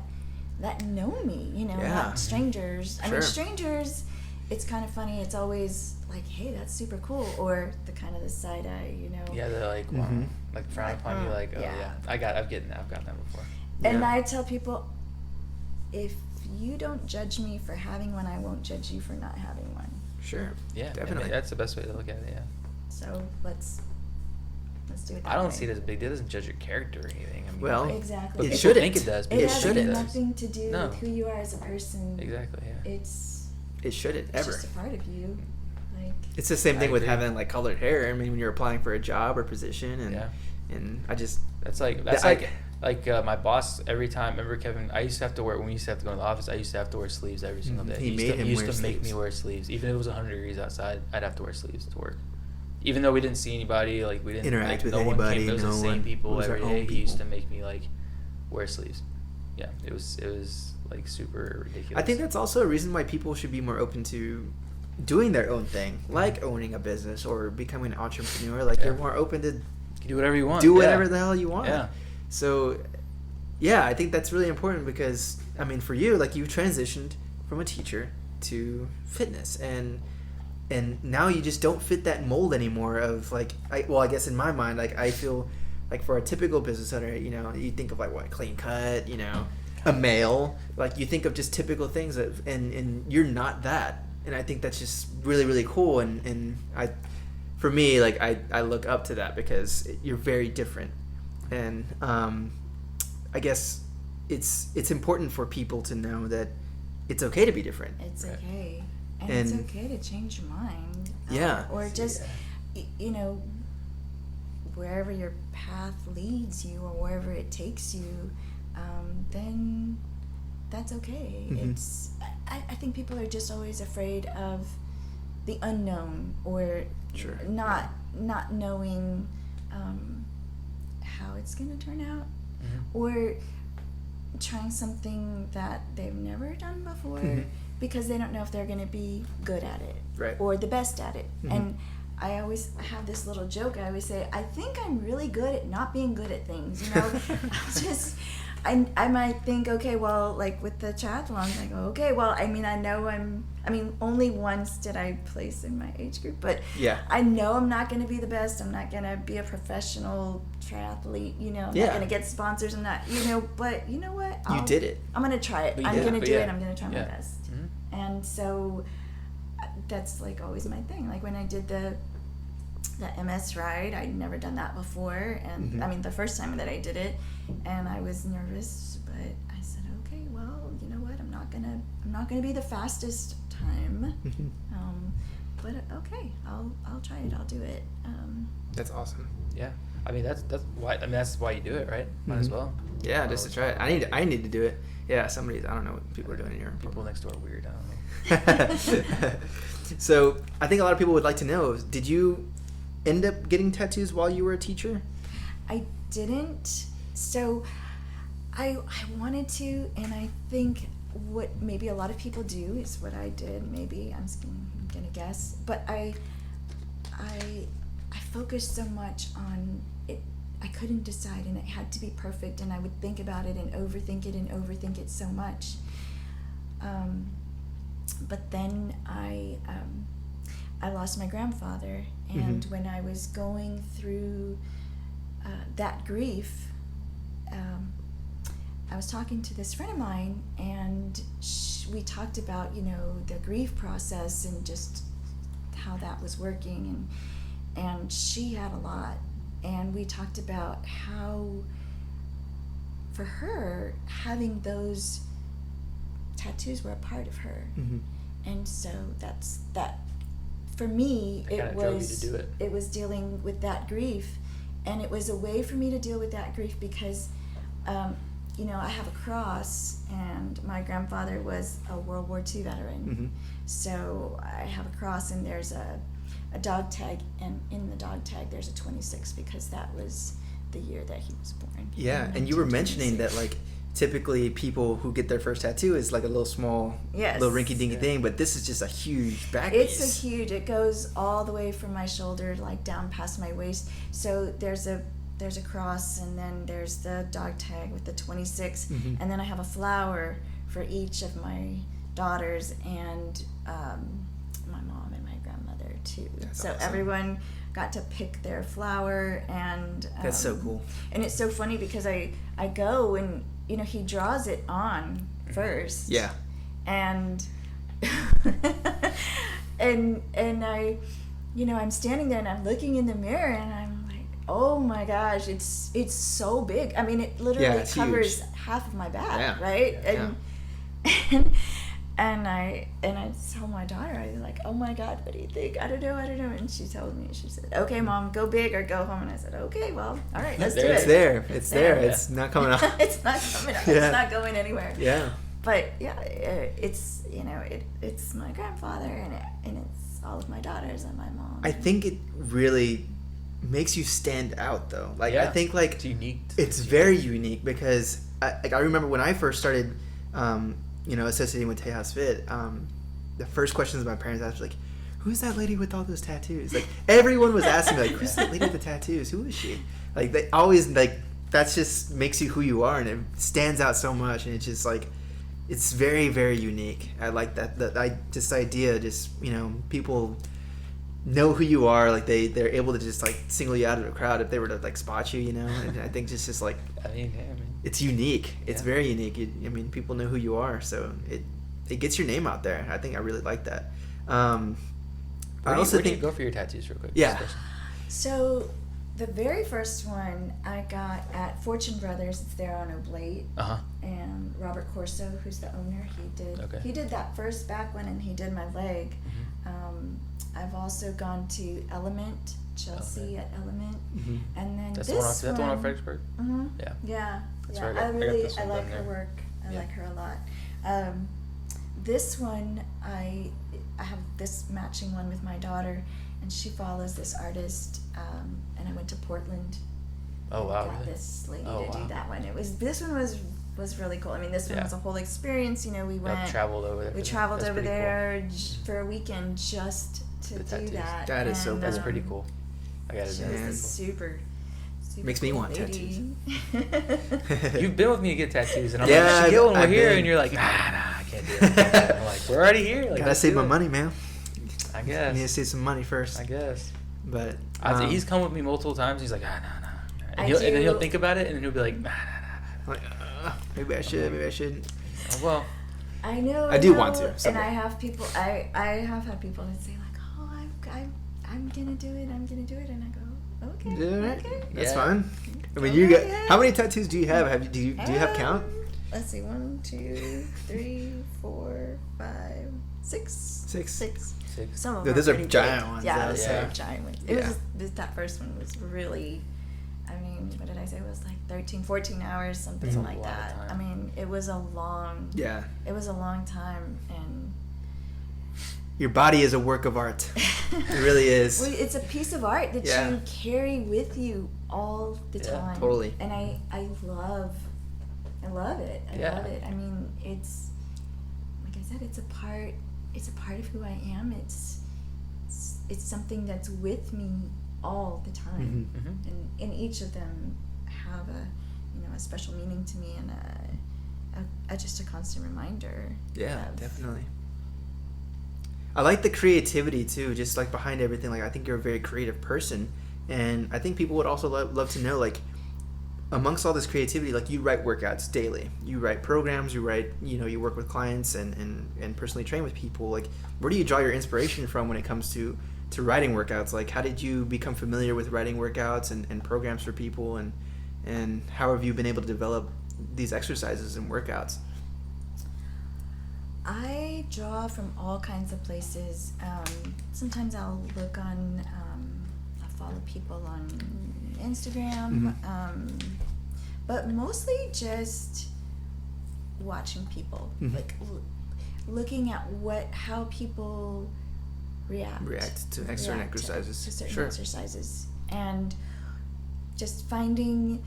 Speaker 3: know me,
Speaker 1: Yeah.
Speaker 3: not strangers. I
Speaker 1: Sure.
Speaker 3: mean, strangers, it's kind of funny. It's always like, hey, that's super cool, or the kind of the side eye,
Speaker 2: Yeah, they're like,
Speaker 1: Mhm.
Speaker 2: like frown upon you, like, oh
Speaker 3: Yeah.
Speaker 2: yeah. I've gotten that before.
Speaker 3: And
Speaker 1: Yeah.
Speaker 3: I tell people, if you don't judge me for having one, I won't judge you for not having one.
Speaker 1: Sure.
Speaker 2: Yeah,
Speaker 1: Definitely.
Speaker 2: I mean, that's the best way to look at it. Yeah.
Speaker 3: So let's do it. That
Speaker 2: I don't
Speaker 3: way.
Speaker 2: see it as a big deal. It doesn't judge your character or anything. I mean,
Speaker 1: Well,
Speaker 2: like,
Speaker 3: Exactly.
Speaker 2: but
Speaker 1: It
Speaker 2: people
Speaker 1: shouldn't.
Speaker 2: think it does. But
Speaker 3: It
Speaker 1: It
Speaker 3: has
Speaker 1: shouldn't.
Speaker 3: nothing to do
Speaker 2: No.
Speaker 3: with who you are as a person.
Speaker 2: Exactly. Yeah.
Speaker 3: It's
Speaker 1: It shouldn't
Speaker 3: it's
Speaker 1: ever.
Speaker 3: just a part of you. Like
Speaker 1: It's the same
Speaker 2: I
Speaker 1: thing with
Speaker 2: agree.
Speaker 1: having like colored hair. I mean, when you're applying for a job or position, and
Speaker 2: Yeah.
Speaker 1: and I just
Speaker 2: That's like
Speaker 1: I-
Speaker 2: Like my boss, every time, remember Kevin, I used to have to wear, when we used to have to go to the office, I used to have to wear sleeves every single day.
Speaker 1: He
Speaker 2: used to make me wear sleeves. Even if it was 100 degrees outside, I'd have to wear sleeves to work. Even though we didn't see anybody, like we didn't
Speaker 1: interact with
Speaker 2: no
Speaker 1: anybody,
Speaker 2: one came, it was the same people every day. He used to make me like wear sleeves. Yeah, it was like super ridiculous.
Speaker 1: I think that's also a reason why people should be more open to doing their own thing, like owning a business or becoming an entrepreneur. Like you're more open to
Speaker 2: do whatever you want.
Speaker 1: Do whatever the hell you want.
Speaker 2: Yeah.
Speaker 1: So, yeah, I think that's really important because, I mean, for you, like you transitioned from a teacher to fitness and now you just don't fit that mold anymore of like, I guess in my mind, like I feel like for a typical business owner, you know, you think of like what, clean cut, you know, a male, like you think of just typical things and you're not that. And I think that's just really, really cool. And for me, like I look up to that because you're very different. And I guess it's important for people to know that it's okay to be different.
Speaker 3: It's okay. And it's okay to change your mind.
Speaker 1: Yeah.
Speaker 3: Or just, you know, wherever your path leads you or wherever it takes you, then that's okay. Mm-hmm. I think people are just always afraid of the unknown or not knowing how it's going to turn out, or trying something that they've never done before because they don't know if they're going to be good at it or the best at it. And I always have this little joke. I always say, I think I'm really good at not being good at things, you know. I might think, okay, well, like with the triathlon, I go, okay, well, I mean, only once did I place in my age group, but I know I'm not going to be the best. I'm not going to be a professional triathlete, you know, I'm not going to get sponsors. I'm not, you know, but you know what?
Speaker 1: You did it.
Speaker 3: I'm going to try it. I'm going to do it. I'm going to try my best. And so that's like always my thing. Like when I did the MS ride, I'd never done that before, and I mean the first time that I did it, and I was nervous, but I said, okay, well, you know what, I'm not gonna be the fastest time, but okay, I'll try it, I'll do it.
Speaker 1: That's awesome.
Speaker 2: Yeah, I mean that's why you do it, right? Might as well.
Speaker 1: Yeah, just to try it. I need to do it. Yeah, I don't know what people are doing here.
Speaker 2: People next door are weird. I don't know.
Speaker 1: So I think a lot of people would like to know, did you end up getting tattoos while you were a teacher?
Speaker 3: I didn't. So I wanted to, and I think what maybe a lot of people do is what I did. Maybe I'm gonna guess, but I focused so much on it. I couldn't decide, and it had to be perfect. And I would think about it and overthink it so much. But then I lost my grandfather, and when I was going through that grief, I was talking to this friend of mine, and we talked about, you know, the grief process and just how that was working, and she had a lot, and we talked about how for her having those tattoos were a part of her, and so that for me it was dealing with that grief, and it was a way for me to deal with that grief because you know, I have a cross, and my grandfather was a World War II veteran, so I have a cross, and there's a dog tag, and in the dog tag there's a 26 because that was the year that he was born.
Speaker 1: Yeah, and you were mentioning that like typically people who get their first tattoo is like a little small, little rinky-dinky thing, but this is just a huge back piece.
Speaker 3: It's a huge, it goes all the way from my shoulder like down past my waist. So there's a cross, and then there's the dog tag with the 26, and then I have a flower for each of my daughters and my mom and my grandmother too. That's so awesome. Everyone got to pick their flower, and
Speaker 1: that's so cool.
Speaker 3: And it's so funny because I go, and you know, he draws it on first.
Speaker 1: Yeah.
Speaker 3: And and I, you know, I'm standing there and I'm looking in the mirror and I'm like, oh my gosh, it's so big. I mean, it literally covers huge. Half of my back, right?
Speaker 1: Yeah.
Speaker 3: And I tell my daughter, I was like, oh my God, what do you think? I don't know. And she told me, she said, okay, Mom, go big or go home. And I said, okay, well, all right, let's do it.
Speaker 1: It's there. It's there. It's not coming out.
Speaker 3: It's not coming out.
Speaker 1: Yeah.
Speaker 3: It's not going anywhere.
Speaker 1: Yeah.
Speaker 3: But yeah, it's, you know, it's my grandfather and it's all of my daughters and my mom.
Speaker 1: I think it really makes you stand out, though. Like, I think, like,
Speaker 2: it's unique.
Speaker 1: It's very unique because I remember when I first started, you know, associating with Tejasfit, the first questions my parents asked were like, who's that lady with all those tattoos? Like, everyone was asking me, like, who's that lady with the tattoos? Who is she? Like, they always, like, that's just makes you who you are, and it stands out so much, and it's just, like, it's very, very unique. I like that this idea, just, you know, people know who you are, like, they're able to just, like, single you out of the crowd if they were to, like, spot you, you know, and I think it's just, like, it's unique. It's very unique. I mean, people know who you are, so it gets your name out there. I think I really like that.
Speaker 2: Where do you go for your tattoos, real quick?
Speaker 1: Yeah.
Speaker 3: So the very first one I got at Fortune Brothers. It's there on Oblate. And Robert Corso, who's the owner, he did that first back one, and he did my leg. I've also gone to Element, Chelsea at Element, and then
Speaker 2: that's
Speaker 3: this
Speaker 2: the one on Fredericksburg.
Speaker 3: Yeah.
Speaker 2: That's
Speaker 3: Yeah. I like her work. I like her a lot. This one, I have this matching one with my daughter, and she follows this artist. And I went to Portland.
Speaker 2: Oh wow!
Speaker 3: Got this lady to do that one. This one was really cool. I mean, this one was a whole experience. You know, we traveled over there. We traveled over there for a weekend just to do that.
Speaker 1: That is so cool.
Speaker 2: That's pretty cool. I gotta
Speaker 3: say, it's super
Speaker 1: makes
Speaker 3: cool
Speaker 1: me want
Speaker 3: lady.
Speaker 1: tattoos.
Speaker 2: You've been with me to get tattoos, and I'm like, you should get when we're here, and you're like, nah, I can't do it. I'm like, we're already here. Like,
Speaker 1: gotta save my money, man.
Speaker 2: I guess.
Speaker 1: I need to save some money first.
Speaker 2: I guess.
Speaker 1: But
Speaker 2: he's come with me multiple times. He's like, nah. And then he'll think about it, and then he'll be like, nah.
Speaker 1: Like, maybe I should, maybe I shouldn't.
Speaker 2: Well,
Speaker 3: I know.
Speaker 1: I do want to.
Speaker 3: And I have people. I have had people that say like, "Oh, I'm gonna do it. I'm gonna do it," and I go, "Okay, okay,
Speaker 1: that's fine." I mean, you got how many tattoos do you have? Do you have count?
Speaker 3: Let's see, 1, 2, 3, 4, 5, 6. 6. Some of them.
Speaker 1: Those are giant ones.
Speaker 3: Yeah, those are giant ones. It was that first one was really. I mean, what did I say? It was like 13, 14 hours, something like that. I mean, it was a long. Yeah. It was a long time, and.
Speaker 1: Your body is a work of art. It really is.
Speaker 3: Well, it's a piece of art that you carry with you all the time.
Speaker 1: Totally.
Speaker 3: And I love it. I love it. I mean, it's like I said, it's a part of who I am. It's something that's with me all the time, and each of them have a special meaning to me, and just a constant reminder.
Speaker 1: Yeah, definitely. I like the creativity too, just like behind everything. Like, I think you're a very creative person, and I think people would also love to know, like, amongst all this creativity, like, you write workouts daily, you write programs, you write, you work with clients and personally train with people. Like, where do you draw your inspiration from when it comes to writing workouts? Like, how did you become familiar with writing workouts and programs for people, and how have you been able to develop these exercises and workouts?
Speaker 3: I draw from all kinds of places. Sometimes I'll look on, I'll follow people on Instagram, but mostly just watching people, like looking at how people react to certain exercises, exercises, and just finding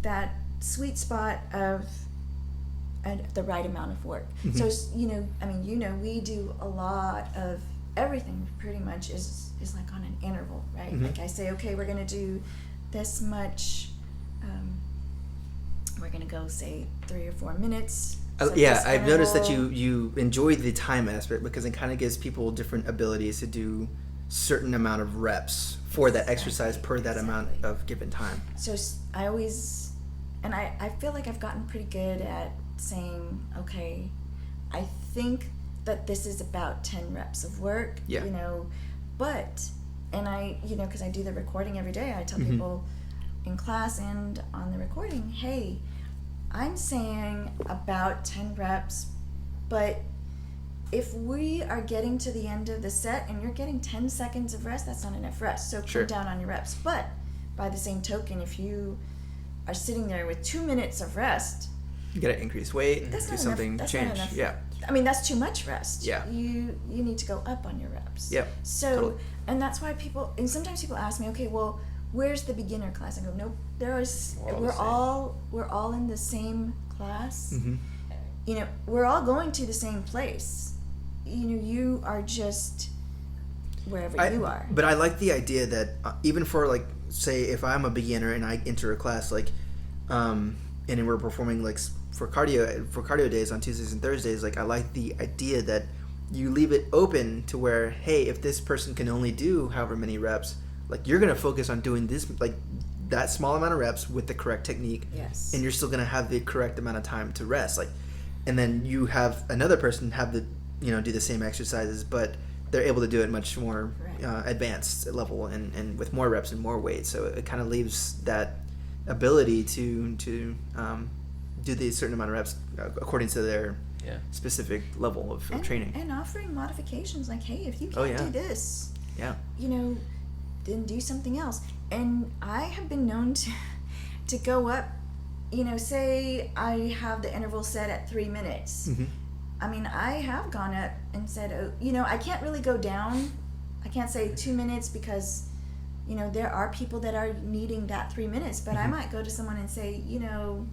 Speaker 3: that sweet spot of the right amount of work. So we do a lot of everything. Pretty much is like on an interval, right? Like I say, okay, we're gonna do this much. We're gonna go say 3 or 4 minutes.
Speaker 1: I've noticed that you enjoy the time aspect because it kind of gives people different abilities to do certain amount of reps for that exercise per that amount of given time.
Speaker 3: So I feel like I've gotten pretty good at saying, okay, I think that this is about 10 reps of work, but, because I do the recording every day, I tell people in class and on the recording, hey, I'm saying about 10 reps But if we are getting to the end of the set and you're getting 10 seconds of rest, that's not enough rest. So
Speaker 1: Sure.
Speaker 3: cut down on your reps. But by the same token, if you are sitting there with 2 minutes of rest,
Speaker 1: You gotta increase weight,
Speaker 3: that's
Speaker 1: do
Speaker 3: not
Speaker 1: something,
Speaker 3: enough. That's
Speaker 1: change.
Speaker 3: not enough.
Speaker 1: Yeah.
Speaker 3: I mean, that's too much rest.
Speaker 1: Yeah.
Speaker 3: You need to go up on your reps.
Speaker 1: Yep.
Speaker 3: So,
Speaker 1: Totally.
Speaker 3: and that's why people, and sometimes people ask me, okay, well, where's the beginner class? I go, nope. We're all in the same class.
Speaker 1: Mm-hmm.
Speaker 3: You know, we're all going to the same place. You know, you are just wherever you are.
Speaker 1: But I like the idea that even for, like, say if I'm a beginner and I enter a class, like, and we're performing, like, for cardio days on Tuesdays and Thursdays, like, I like the idea that you leave it open to where, hey, if this person can only do however many reps, like, you're gonna focus on doing this, like, that small amount of reps with the correct technique.
Speaker 3: Yes.
Speaker 1: And you're still gonna have the correct amount of time to rest, like, and then you have another person have the, you know, do the same exercises, but they're able to do it much more advanced level and with more reps and more weight. So it kind of leaves that ability to do the certain amount of reps according to their specific level of training.
Speaker 3: And offering modifications like, hey, if you can't do this, you know, then do something else. And I have been known to go up, you know, say I have the interval set at 3 minutes.
Speaker 1: Mm-hmm.
Speaker 3: I mean, I have gone up and said, oh, you know, I can't really go down. I can't say 2 minutes because, you know, there are people that are needing that 3 minutes. But I might go to someone and say, you know,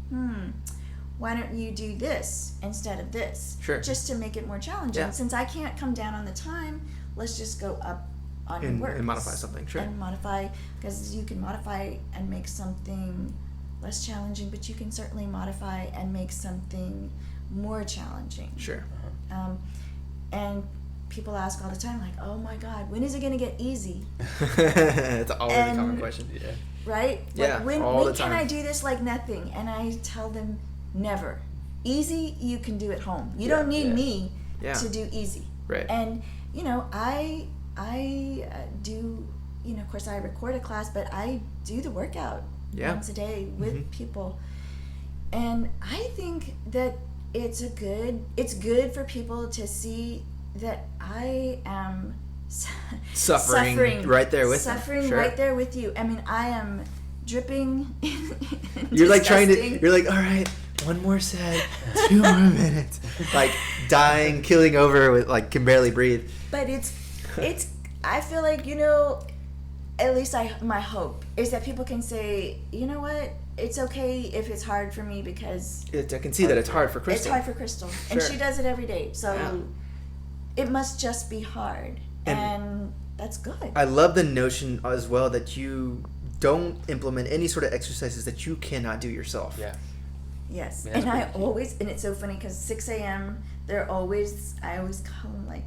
Speaker 3: why don't you do this instead of this?
Speaker 1: Sure.
Speaker 3: Just to make it more challenging.
Speaker 1: Yeah.
Speaker 3: Since I can't come down on the time, let's just go up on your work.
Speaker 1: And modify something, sure.
Speaker 3: And modify, because you can modify and make something less challenging, but you can certainly modify and make something more challenging.
Speaker 1: Sure.
Speaker 3: And people ask all the time, like, oh my God, when is it going to get easy?
Speaker 1: It's always a common question.
Speaker 2: Yeah.
Speaker 3: Right?
Speaker 1: Yeah,
Speaker 3: Like, when
Speaker 1: the
Speaker 3: can
Speaker 1: time.
Speaker 3: I do this like nothing? And I tell them, never. Easy, you can do at home. You don't need me to do easy.
Speaker 1: Right.
Speaker 3: And, you know, I do, you know, of course I record a class, but I do the workout once a day with people. And I think that it's good for people to see that I am
Speaker 1: suffering right there with them.
Speaker 3: suffering
Speaker 1: Sure.
Speaker 3: right there with you. I mean, I am dripping.
Speaker 1: You're like you're like, all right, one more set, 2 more minutes, like dying, killing over with, like, can barely breathe.
Speaker 3: But it's I feel like, you know, at least my hope is that people can say, you know what, it's okay if it's hard for me, because
Speaker 1: I can see that it's hard for Crystal.
Speaker 3: It's hard for Crystal, and
Speaker 1: Sure.
Speaker 3: she does it every day. So it must just be hard, and that's good.
Speaker 1: I love the notion as well that you don't implement any sort of exercises that you cannot do yourself.
Speaker 2: Yeah.
Speaker 3: Yes,
Speaker 2: I mean,
Speaker 3: and
Speaker 2: that's
Speaker 3: I
Speaker 2: pretty key.
Speaker 3: always, and it's so funny because 6 a.m. I always call them like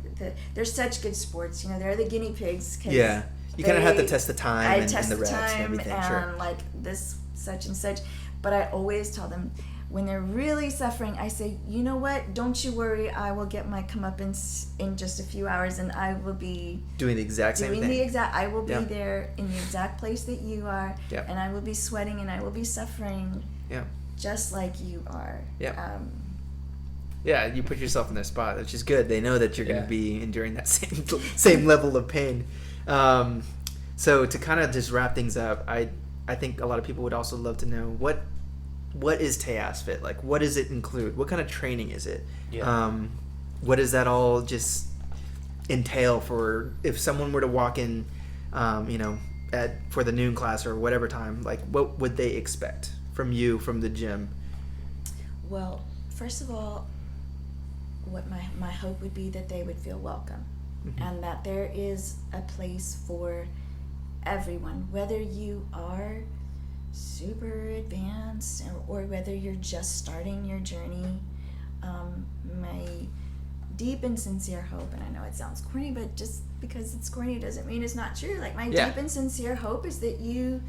Speaker 3: they're such good sports. You know, they're the guinea pigs. 'Cause
Speaker 1: Yeah. You kind of have to test the time and
Speaker 3: test
Speaker 1: the
Speaker 3: the
Speaker 1: reps and
Speaker 3: time
Speaker 1: everything.
Speaker 3: and
Speaker 1: Sure.
Speaker 3: like this such and such. But I always tell them when they're really suffering, I say, you know what? Don't you worry. I will get my comeuppance in just a few hours, and I will be
Speaker 1: Doing the exact same thing.
Speaker 3: I will be there in the exact place that you are, and I will be sweating and I will be suffering.
Speaker 1: Yeah.
Speaker 3: Just like you are.
Speaker 1: Yeah. Yeah, you put yourself in their spot, which is good. They know that you're going to
Speaker 2: Yeah.
Speaker 1: be enduring that same level of pain. So to kind of just wrap things up, I think a lot of people would also love to know what is Tejasfit? Like, what does it include? What kind of training is it?
Speaker 2: Yeah.
Speaker 1: What does that all just entail for if someone were to walk in, you know, for the noon class or whatever time? Like, what would they expect from you, from the gym?
Speaker 3: Well, first of all, what my hope would be that they would feel welcome, and that there is a place for everyone, whether you are super advanced or whether you're just starting your journey. My deep and sincere hope, and I know it sounds corny, but just because it's corny doesn't mean it's not true. Like, my deep and sincere hope is that you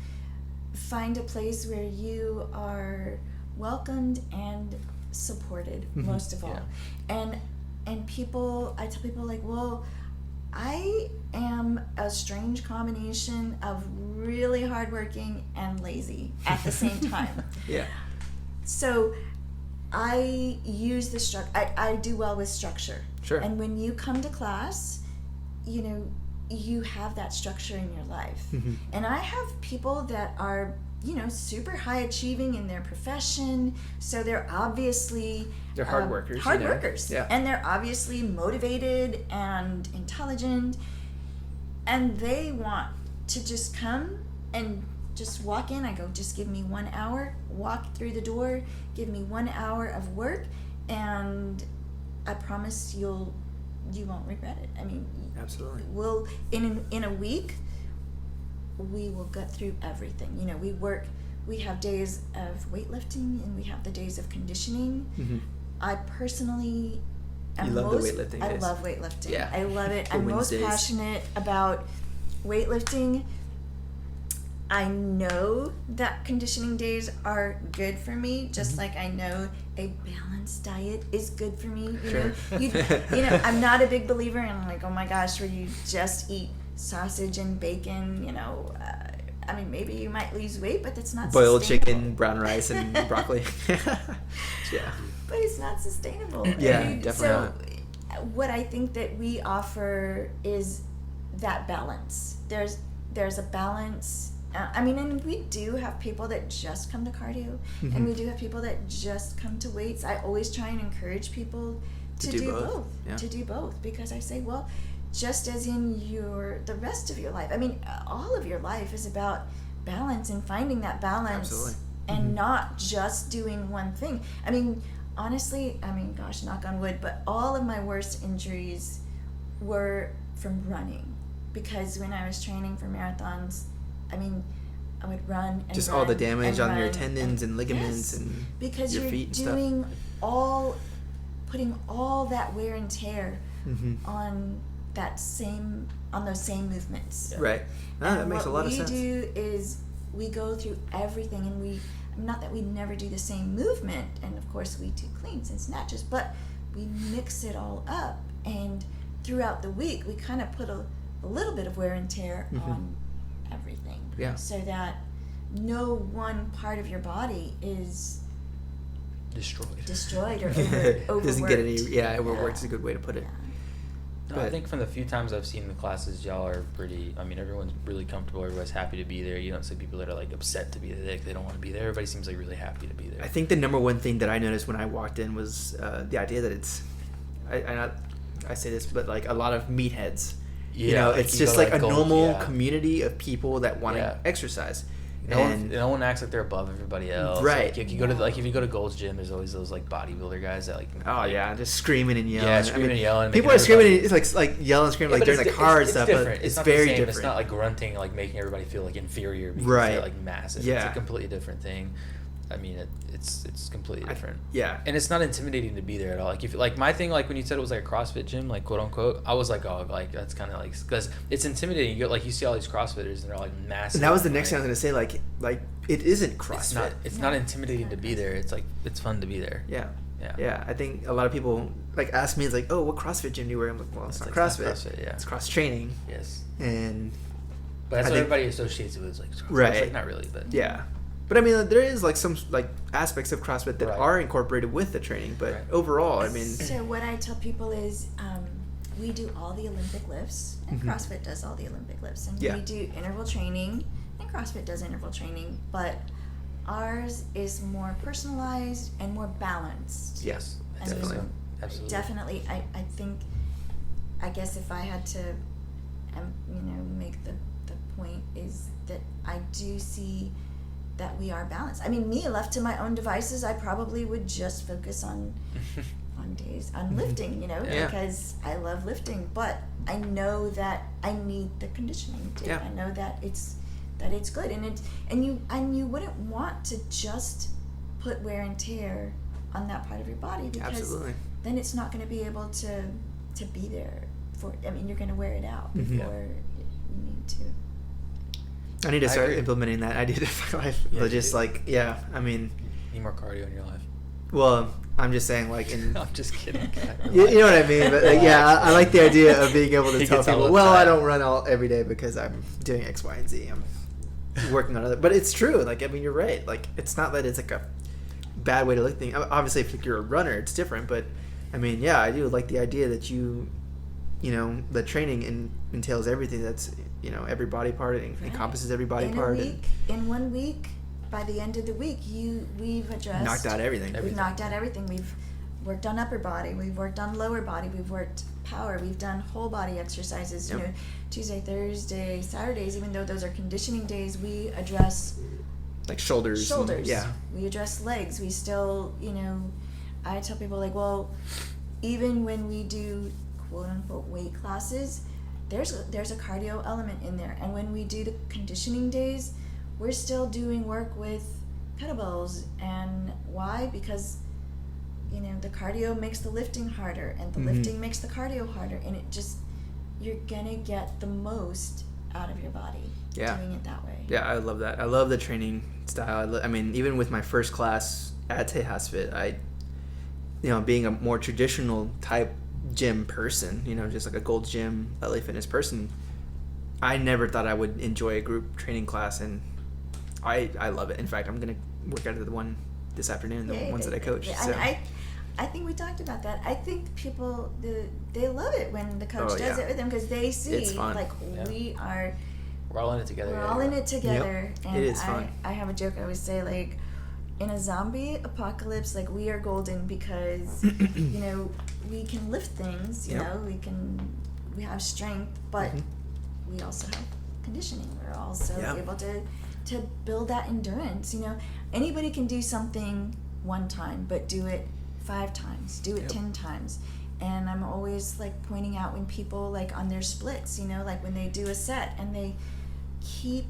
Speaker 3: find a place where you are welcomed and supported, most of all. And people, I tell people, like, well, I am a strange combination of really hardworking and lazy at the same time.
Speaker 1: Yeah.
Speaker 3: So I use the structure. I do well with structure.
Speaker 1: Sure.
Speaker 3: And when you come to class, you know, you have that structure in your life.
Speaker 1: Mm-hmm.
Speaker 3: And I have people that are, you know, super high achieving in their profession. So they're obviously
Speaker 1: They're hard workers.
Speaker 3: Hard
Speaker 1: you know?
Speaker 3: workers.
Speaker 1: Yeah.
Speaker 3: And they're obviously motivated and intelligent. And they want to just come and just walk in. I go, just give me 1 hour, walk through the door, give me 1 hour of work, and I promise you won't regret it. I mean,
Speaker 1: Absolutely.
Speaker 3: We'll in a week we will get through everything. You know, we have days of weightlifting and we have the days of conditioning.
Speaker 1: Mm-hmm.
Speaker 3: I personally
Speaker 1: You love the weightlifting
Speaker 3: I
Speaker 1: days.
Speaker 3: love weightlifting.
Speaker 1: Yeah.
Speaker 3: I love it.
Speaker 1: The
Speaker 3: I'm
Speaker 1: Wednesdays.
Speaker 3: most passionate about weightlifting. I know that conditioning days are good for me, just like I know a balanced diet is good for me. You know, I'm not a big believer in like, oh my gosh, where you just eat sausage and bacon. You know, I mean, maybe you might lose weight, but that's not
Speaker 1: Boiled
Speaker 3: sustainable.
Speaker 1: chicken, brown rice, and broccoli. Yeah.
Speaker 3: But it's not sustainable.
Speaker 1: Yeah,
Speaker 3: I mean,
Speaker 1: definitely
Speaker 3: so what I think that we offer is that balance. There's a balance. I mean, and we do have people that just come to cardio,
Speaker 1: Mm-hmm.
Speaker 3: and we do have people that just come to weights. I always try and encourage people to do both.
Speaker 1: Yeah.
Speaker 3: To do both, because I say, well, just as in the rest of your life. I mean, all of your life is about balance and finding that balance.
Speaker 1: Absolutely.
Speaker 3: And
Speaker 1: Mm-hmm.
Speaker 3: not just doing one thing. I mean, honestly, gosh, knock on wood, but all of my worst injuries were from running. Because when I was training for marathons, I mean, I would run and
Speaker 1: Just
Speaker 3: run
Speaker 1: all the damage
Speaker 3: and
Speaker 1: on your
Speaker 3: run
Speaker 1: tendons and ligaments
Speaker 3: yes,
Speaker 1: and
Speaker 3: because
Speaker 1: your
Speaker 3: you're
Speaker 1: feet and stuff.
Speaker 3: doing putting all that wear and tear
Speaker 1: Mm-hmm.
Speaker 3: on those same movements.
Speaker 1: Yeah. Right. No, that
Speaker 3: And
Speaker 1: makes a lot of sense.
Speaker 3: what we do is we go through everything, and not that we never do the same movement, and of course we do cleans and snatches, but we mix it all up, and throughout the week we kind of put a little bit of wear and tear
Speaker 1: Mm-hmm.
Speaker 3: on everything,
Speaker 1: Yeah.
Speaker 3: so that no one part of your body is destroyed or overworked.
Speaker 1: Doesn't get any. Yeah, overworked is a good way to put it.
Speaker 3: Yeah.
Speaker 2: No, I think from the few times I've seen the classes, y'all are pretty. I mean, everyone's really comfortable. Everybody's happy to be there. You don't see people that are like upset to be there. They don't want to be there. Everybody seems like really happy to be there.
Speaker 1: I think the number one thing that I noticed when I walked in was the idea that it's. I say this, but like a lot of meatheads. You know,
Speaker 2: like
Speaker 1: it's
Speaker 2: you
Speaker 1: just
Speaker 2: go
Speaker 1: like
Speaker 2: to,
Speaker 1: a
Speaker 2: Gold-
Speaker 1: normal
Speaker 2: yeah.
Speaker 1: community of people that want to
Speaker 2: Yeah.
Speaker 1: exercise.
Speaker 2: No one acts like they're above everybody else.
Speaker 1: Right.
Speaker 2: Like, if you go to if you go to Gold's Gym, there's always those like bodybuilder guys that like.
Speaker 1: Oh yeah, just screaming and yelling.
Speaker 2: Yeah, screaming and yelling.
Speaker 1: People
Speaker 2: making
Speaker 1: are screaming.
Speaker 2: everybody-
Speaker 1: It's like yelling, and screaming
Speaker 2: Yeah,
Speaker 1: like
Speaker 2: but
Speaker 1: during the
Speaker 2: it's
Speaker 1: car and
Speaker 2: it's
Speaker 1: stuff.
Speaker 2: different.
Speaker 1: But it's
Speaker 2: not
Speaker 1: very
Speaker 2: the same.
Speaker 1: different.
Speaker 2: It's not like grunting, like making everybody feel like inferior because
Speaker 1: Right.
Speaker 2: they're like massive.
Speaker 1: Yeah.
Speaker 2: It's a completely different thing. I mean, it's completely different.
Speaker 1: Yeah.
Speaker 2: And it's not intimidating to be there at all. Like if like my thing, like when you said it was like a CrossFit gym, like quote unquote, I was like, oh, like that's kind of like because it's intimidating. You get like you see all these CrossFitters and they're like massive.
Speaker 1: And that was the next thing I
Speaker 2: like,
Speaker 1: was gonna say. Like it isn't CrossFit.
Speaker 2: It's not intimidating to be there. It's like it's fun to be there.
Speaker 1: Yeah.
Speaker 2: Yeah.
Speaker 1: Yeah. I think a lot of people like ask me, it's like, oh, what CrossFit gym do you wear? I'm like, well, it's not
Speaker 2: like,
Speaker 1: CrossFit.
Speaker 2: it's not CrossFit, yeah.
Speaker 1: It's cross training.
Speaker 2: Yes.
Speaker 1: And
Speaker 2: But that's
Speaker 1: I
Speaker 2: what
Speaker 1: think-
Speaker 2: everybody associates it with. Is like CrossFit.
Speaker 1: Right.
Speaker 2: It's like, not really, but
Speaker 1: yeah. But I mean, there is like some like aspects of CrossFit that
Speaker 2: Right.
Speaker 1: are incorporated with the training. But
Speaker 2: Right.
Speaker 1: overall, I mean,
Speaker 3: So what I tell people is we do all the Olympic lifts, and
Speaker 1: Mhm.
Speaker 3: CrossFit does all the Olympic lifts, and
Speaker 1: Yeah.
Speaker 3: we do interval training, and CrossFit does interval training, but ours is more personalized and more balanced.
Speaker 1: yes,
Speaker 3: I
Speaker 1: definitely.
Speaker 3: mean,
Speaker 2: Absolutely.
Speaker 3: Definitely, I think, I guess if I had to, make the point is that I do see that we are balanced. I mean, me left to my own devices, I probably would just focus on lifting,
Speaker 1: Yeah.
Speaker 3: because I love lifting, but I know that I need the conditioning too.
Speaker 1: Yeah.
Speaker 3: I know that it's good, and you wouldn't want to just put wear and tear on that part of your body, because
Speaker 1: Absolutely.
Speaker 3: then it's not going to be able to be there for. I mean, you're going to wear it out
Speaker 1: Mhm.
Speaker 3: before you need to.
Speaker 1: I need to
Speaker 2: I
Speaker 1: start
Speaker 2: agree.
Speaker 1: implementing that idea of my life.
Speaker 2: Yeah,
Speaker 1: But just
Speaker 2: dude.
Speaker 1: like, yeah, I mean,
Speaker 2: Need more cardio in your life.
Speaker 1: well, I'm just saying, like, in
Speaker 2: I'm just kidding.
Speaker 1: you know what I mean. But like, yeah, I like the idea of being able to
Speaker 2: He
Speaker 1: tell
Speaker 2: gets all
Speaker 1: people, well,
Speaker 2: uptight.
Speaker 1: I don't run every day because I'm doing X, Y, and Z. I'm working on other. But it's true. Like, I mean, you're right. Like, it's not that it's like a bad way to look at things. Obviously, if you're a runner, it's different. But I mean, yeah, I do like the idea that you know, the training entails everything. That's, you know, every body part. It encompasses every body part.
Speaker 3: In 1 week, by the end of the week, we've addressed.
Speaker 1: Knocked out everything.
Speaker 3: We've knocked out everything. We've worked on upper body. We've worked on lower body. We've worked power. We've done whole body exercises. You know, Tuesday, Thursday, Saturdays. Even though those are conditioning days, we address
Speaker 1: like shoulders. Yeah.
Speaker 3: We address legs. We still, you know, I tell people like, well, even when we do quote unquote weight classes, there's a cardio element in there. And when we do the conditioning days, we're still doing work with kettlebells. And why? Because, you know, the cardio makes the lifting harder, and the lifting makes the cardio harder, and it just, you're gonna get the most out of your body doing it that way.
Speaker 1: Yeah, I love that. I love the training style. I mean, even with my first class at Tejasfit, you know, being a more traditional type gym person, you know, just like a Gold's Gym, LA Fitness person, I never thought I would enjoy a group training class, and I love it. In fact, I'm gonna work out of the one this afternoon, the ones that I coach. So.
Speaker 3: I think we talked about that. I think people, they love it when the coach does it with them, because they see like
Speaker 2: we're all in it together.
Speaker 3: We're all in it together.
Speaker 1: Yep.
Speaker 3: And
Speaker 1: it is fun.
Speaker 3: I have a joke I always say, like, in a zombie apocalypse, like, we are golden because you know, we can lift things, you know, we have strength, but we also have conditioning. We're also able to build that endurance. You know, anybody can do something one time, but do it 5 times, do it 10 times. And I'm always like pointing out when people, like, on their splits, you know, like when they do a set and they keep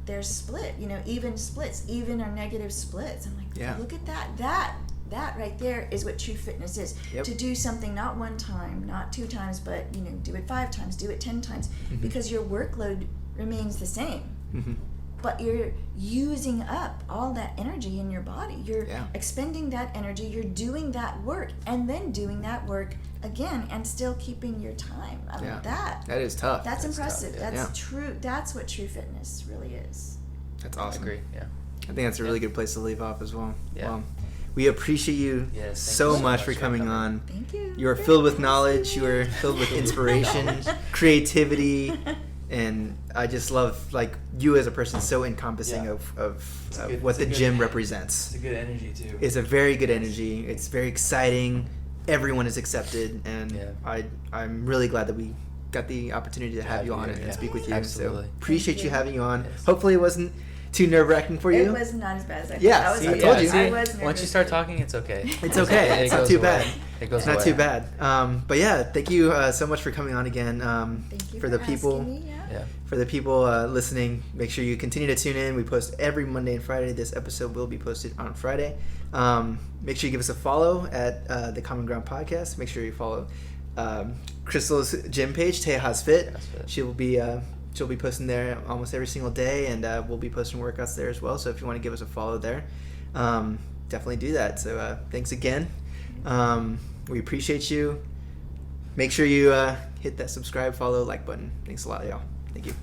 Speaker 3: their split, you know, even splits, even or negative splits. I'm like, look at that right there is what true fitness is. To do something not 1 time, not 2 times, but, you know, do it 5 times, do it 10 times, because your workload remains the same. But you're using up all that energy in your body. You're expending that energy. You're doing that work, and then doing that work again, and still keeping your time. I mean, that
Speaker 1: is tough.
Speaker 3: That's impressive. Tough. That's true. That's what true fitness really is.
Speaker 1: That's awesome.
Speaker 2: I agree. Yeah.
Speaker 1: I think that's a really good place to leave off as well.
Speaker 2: Yeah.
Speaker 1: Well, we appreciate you so much for coming on.
Speaker 3: Thank you.
Speaker 1: You are filled with knowledge. You are filled with inspiration, creativity. And I just love, like, you as a person, so encompassing of what the gym represents.
Speaker 2: It's a good energy, too.
Speaker 1: It's a very good energy. It's very exciting. Everyone is accepted. And I'm really glad that we got the opportunity to have you on and speak with you.
Speaker 2: Absolutely.
Speaker 1: So appreciate you having you on. Yes. Hopefully it wasn't too nerve-wracking for you.
Speaker 3: It was not as bad as I thought.
Speaker 1: Yeah,
Speaker 3: I
Speaker 1: told you.
Speaker 3: I was
Speaker 2: Once you start talking, it's okay.
Speaker 1: It's okay. It's not too bad.
Speaker 2: It goes
Speaker 1: It's not
Speaker 2: away.
Speaker 1: too bad. But yeah, thank you so much for coming on again.
Speaker 3: Thank you
Speaker 1: for the people.
Speaker 3: Me,
Speaker 1: For the people listening, make sure you continue to tune in. We post every Monday and Friday. This episode will be posted on Friday. Make sure you give us a follow at the Common Ground Podcast. Make sure you follow Crystal's gym page, Tejasfit. She'll be posting there almost every single day, and we'll be posting workouts there as well. So if you want to give us a follow there, definitely do that. So thanks again. We appreciate you. Make sure you hit that subscribe, follow, like button. Thanks a lot, y'all. Thank you.